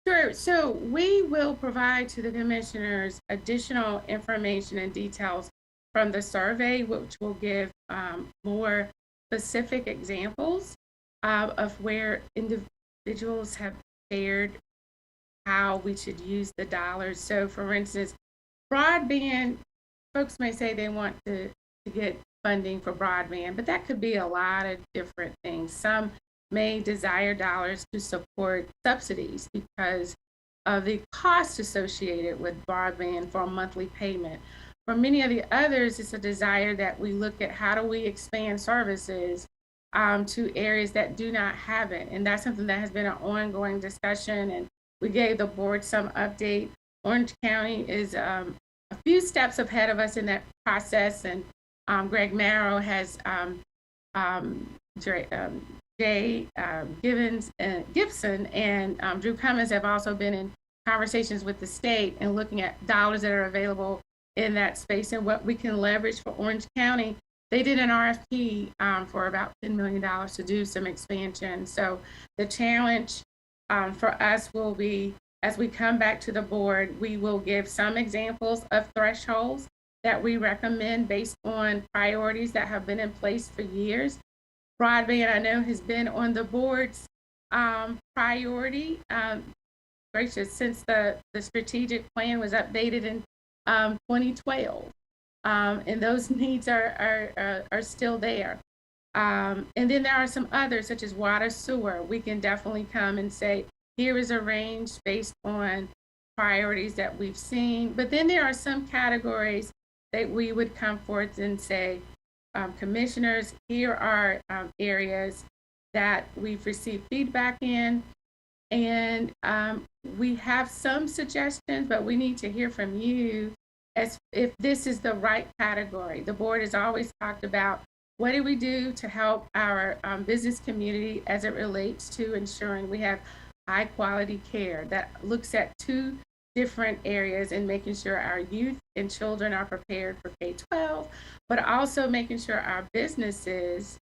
Sure. So we will provide to the commissioners additional information and details from the survey, which will give more specific examples of where individuals have fared how we should use the dollars. So for instance, broadband, folks may say they want to get funding for broadband, but that could be a lot of different things. Some may desire dollars to support subsidies because of the cost associated with broadband for a monthly payment. For many of the others, it's a desire that we look at how do we expand services to areas that do not have it. And that's something that has been an ongoing discussion. And we gave the board some update. Orange County is a few steps ahead of us in that process. And Greg Marrow has Jay Gibson and Drew Cummins have also been in conversations with the state and looking at dollars that are available in that space and what we can leverage for Orange County. They did an RFP for about $10 million to do some expansion. So the challenge for us will be, as we come back to the board, we will give some examples of thresholds that we recommend based on priorities that have been in place for years. Broadband, I know, has been on the board's priority since the strategic plan was updated in 2012. And those needs are still there. And then there are some others, such as water, sewer. We can definitely come and say, here is a range based on priorities that we've seen. But then there are some categories that we would come forth and say, commissioners, here are areas that we've received feedback in. And we have some suggestions, but we need to hear from you as if this is the right category. The board has always talked about what do we do to help our business community as it relates to ensuring we have high quality care that looks at two different areas and making sure our youth and children are prepared for K-12, but also making sure our businesses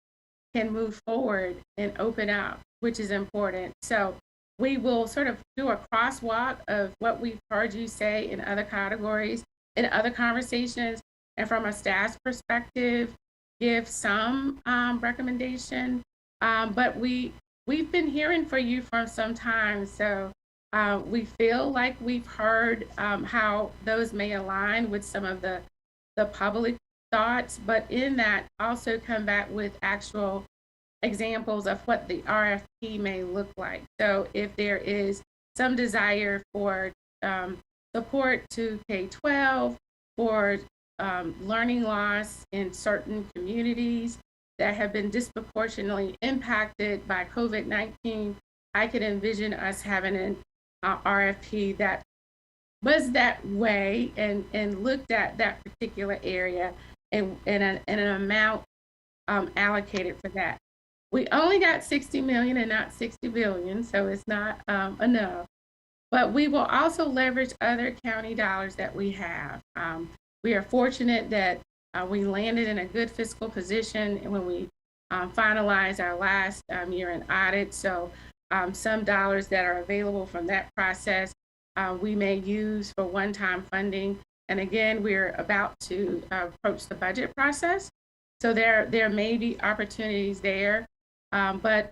can move forward and open up, which is important. So we will sort of do a crosswalk of what we've heard you say in other categories, in other conversations, and from a staff's perspective, give some recommendation. But we've been hearing for you for some time, so we feel like we've heard how those may align with some of the public thoughts, but in that also come back with actual examples of what the RFP may look like. So if there is some desire for support to K-12, for learning loss in certain communities that have been disproportionately impacted by COVID-19, I could envision us having an RFP that was that way and looked at that particular area and an amount allocated for that. We only got 60 million and not 60 billion, so it's not enough. But we will also leverage other county dollars that we have. We are fortunate that we landed in a good fiscal position when we finalized our last year-end audit. So some dollars that are available from that process we may use for one-time funding. And again, we're about to approach the budget process. So there may be opportunities there. But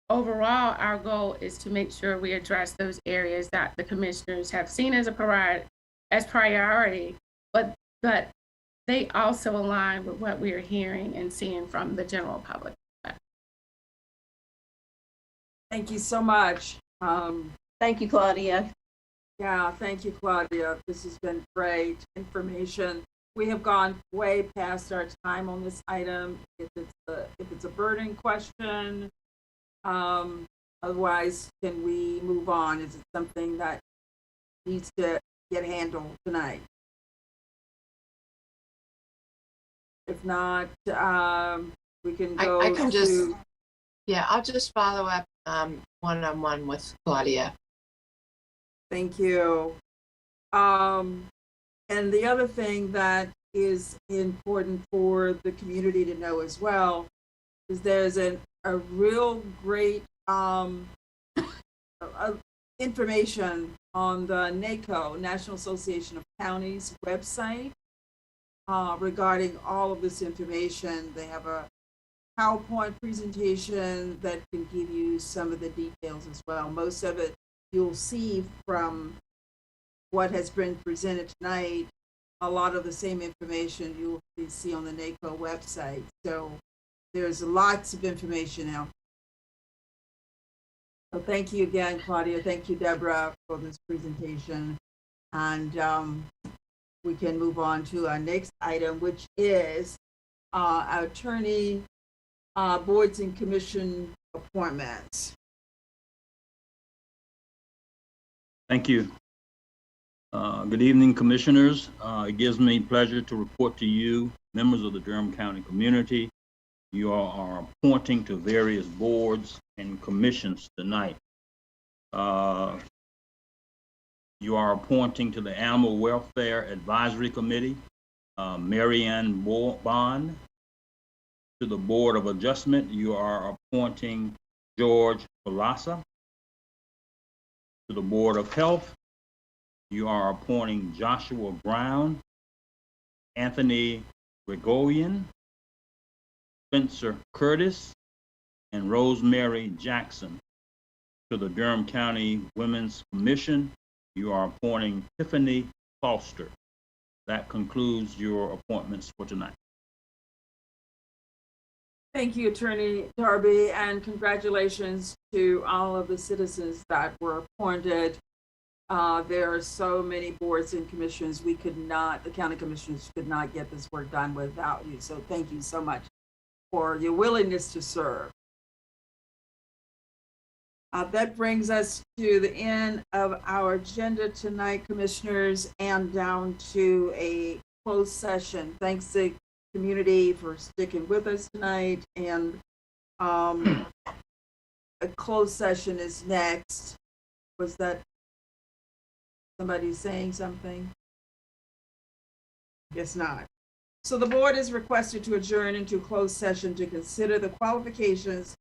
overall, our goal is to make sure we address those areas that the commissioners have seen as priority, but they also align with what we are hearing and seeing from the general public. Thank you so much. Thank you, Claudia. Yeah, thank you, Claudia. This has been great information. We have gone way past our time on this item. If it's a burning question, otherwise, can we move on? Is it something that needs to get handled tonight? If not, we can go I can just, to... yeah, I'll just follow up one-on-one with Claudia. Thank you. And the other thing that is important for the community to know as well is there's a real great information on the NACO, National Association of Counties website regarding all of this information. They have a PowerPoint presentation that can give you some of the details as well. Most of it you'll see from what has been presented tonight, a lot of the same information you'll see on the NACO website. So there's lots of information out. So thank you again, Claudia. Thank you, Deborah, for this presentation. And we can move on to our next item, which is our attorney boards and commission appointments. Thank you. Good evening, commissioners. It gives me pleasure to report to you, members of the Durham County community. You all are appointing to various boards and commissions tonight. You are appointing to the Animal Welfare Advisory Committee, Mary Ann Bond. To the Board of Adjustment, you are appointing George Palasa. To the Board of Health, you are appointing Joshua Brown, Anthony Gregorian, Spencer Curtis, and Rosemary Jackson. To the Durham County Women's Commission, you are appointing Tiffany Foster. That concludes your appointments for tonight. Thank you, Attorney Darby, and congratulations to all of the citizens that were appointed. There are so many boards and commissions, the county commissioners could not get this work done without you. So thank you so much for your willingness to serve. That brings us to the end of our agenda tonight, commissioners, and down to a closed session. Thanks to community for sticking with us tonight, and a closed session is next. Was that somebody saying something? Guess not. So the board is requested to adjourn into closed session to consider the qualifications,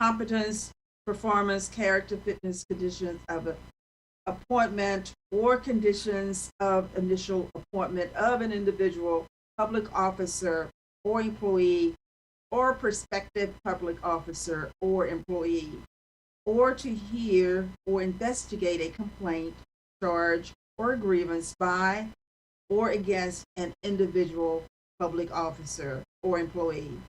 competence, performance, character, fitness, conditions of appointment, or conditions of initial appointment of an individual public officer or employee or prospective public officer or employee, or to hear or investigate a complaint, charge, or grievance by or against an individual public officer or employee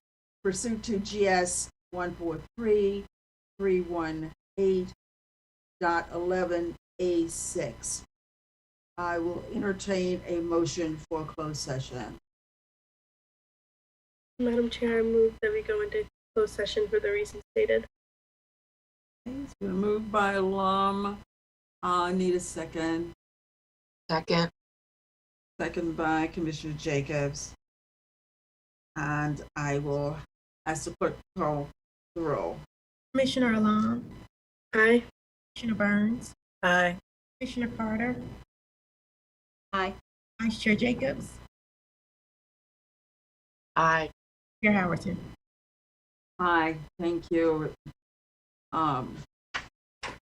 pursuant to GS 143.318.11A6. I will entertain a motion for a closed session. Madam Chair, I move that we go into closed session for the reasons stated. It's been moved by Alum. I need a second. Second. Second by Commissioner Jacobs. And I will ask the clerk to call the roll. Commissioner Alon, Aye. Commissioner Burns, Aye. Commissioner Carter, Aye. Vice Chair Jacobs, Aye. Chair Howerton. Aye, thank you.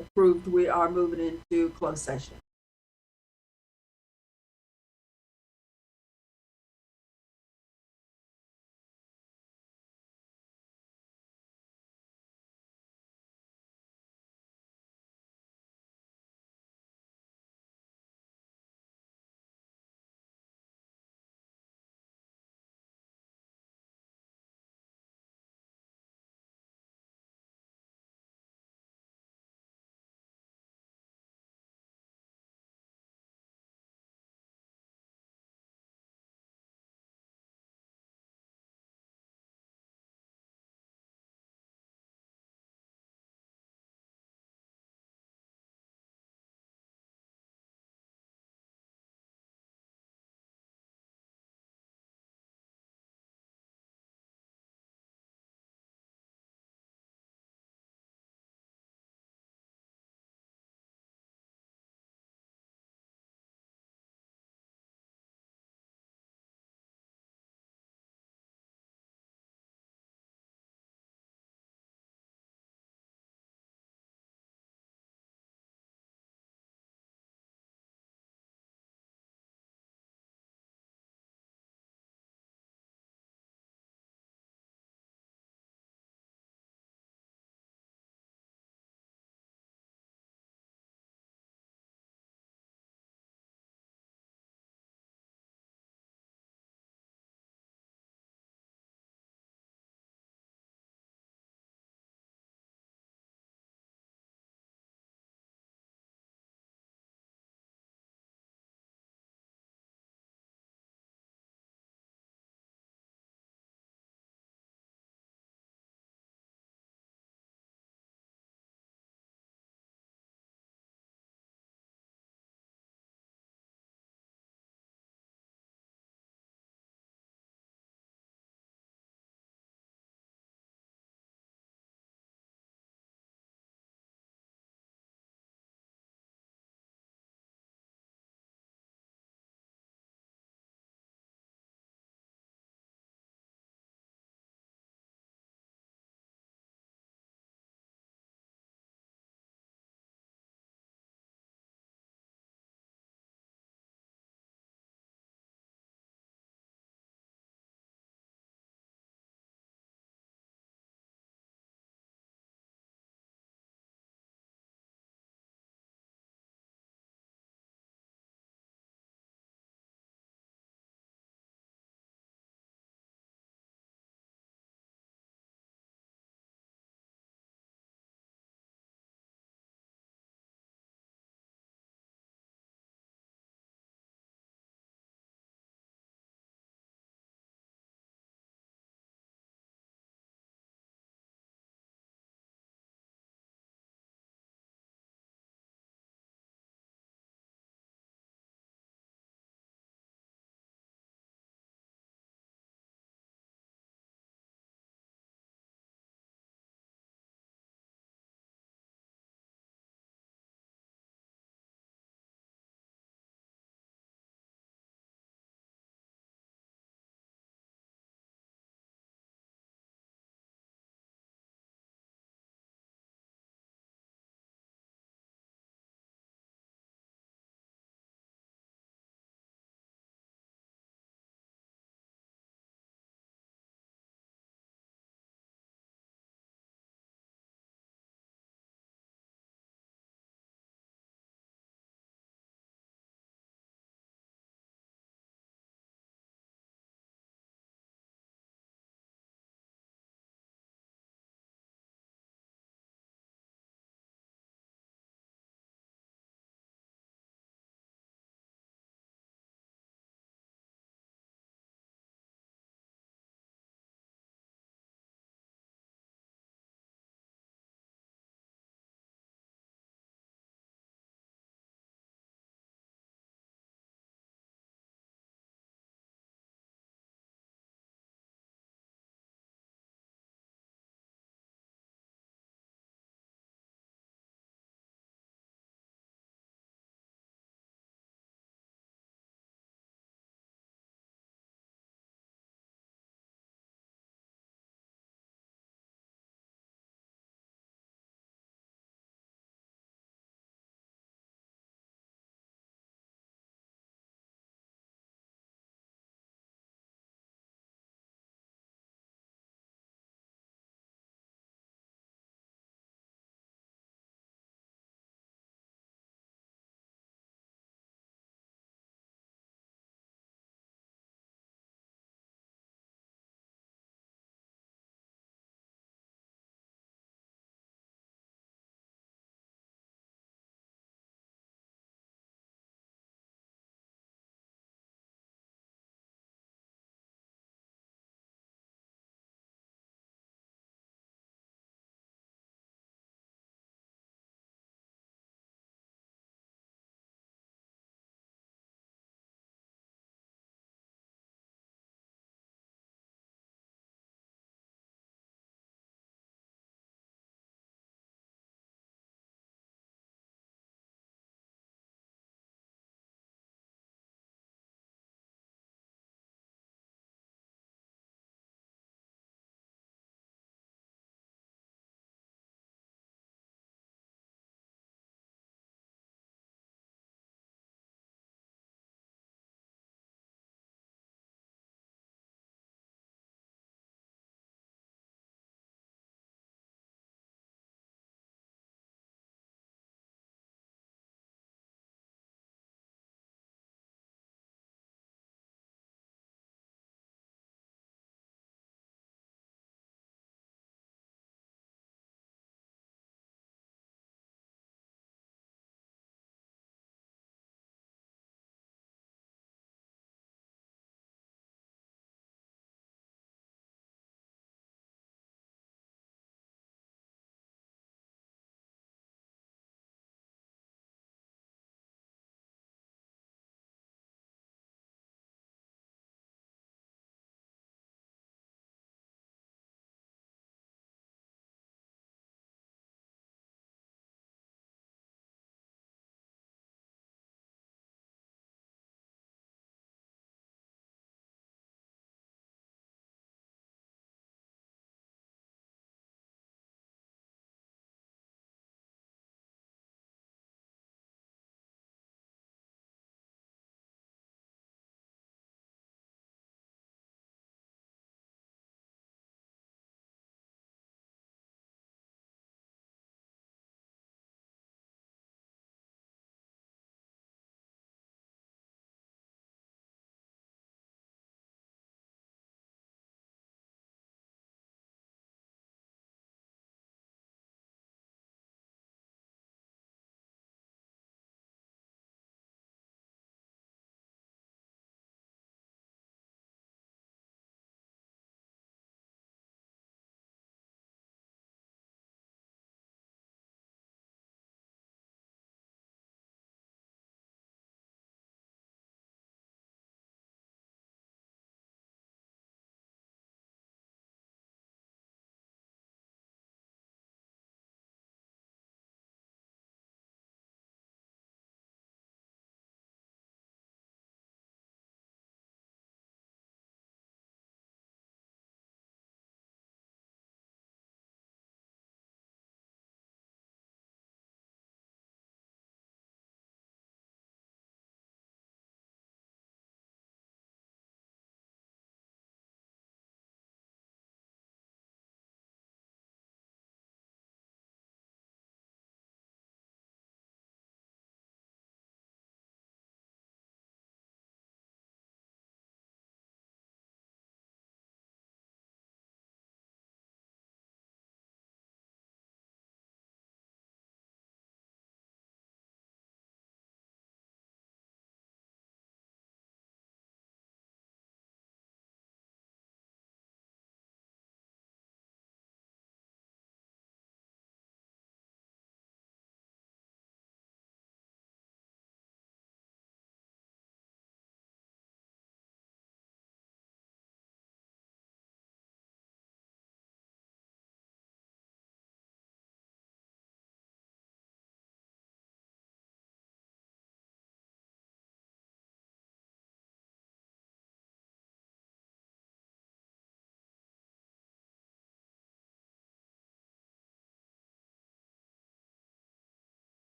Approved. We are moving into closed session.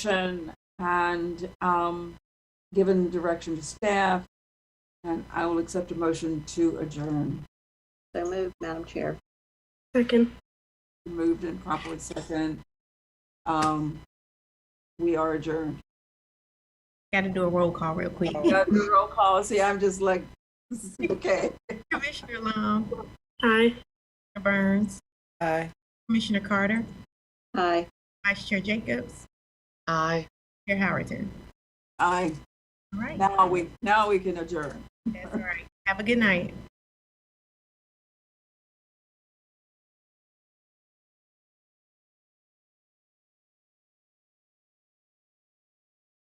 session and given direction to staff, and I will accept a motion to adjourn. So moved, Madam Chair. Second. Moved and properly second. We are adjourned. Got to do a roll call real quick. Roll call. See, I'm just like, this is okay. Commissioner Long, Aye. Commissioner Burns, Aye. Commissioner Carter, Aye. Vice Chair Jacobs, Aye. Chair Howerton. Aye. All right. Now we can adjourn. That's all right. Have a good night.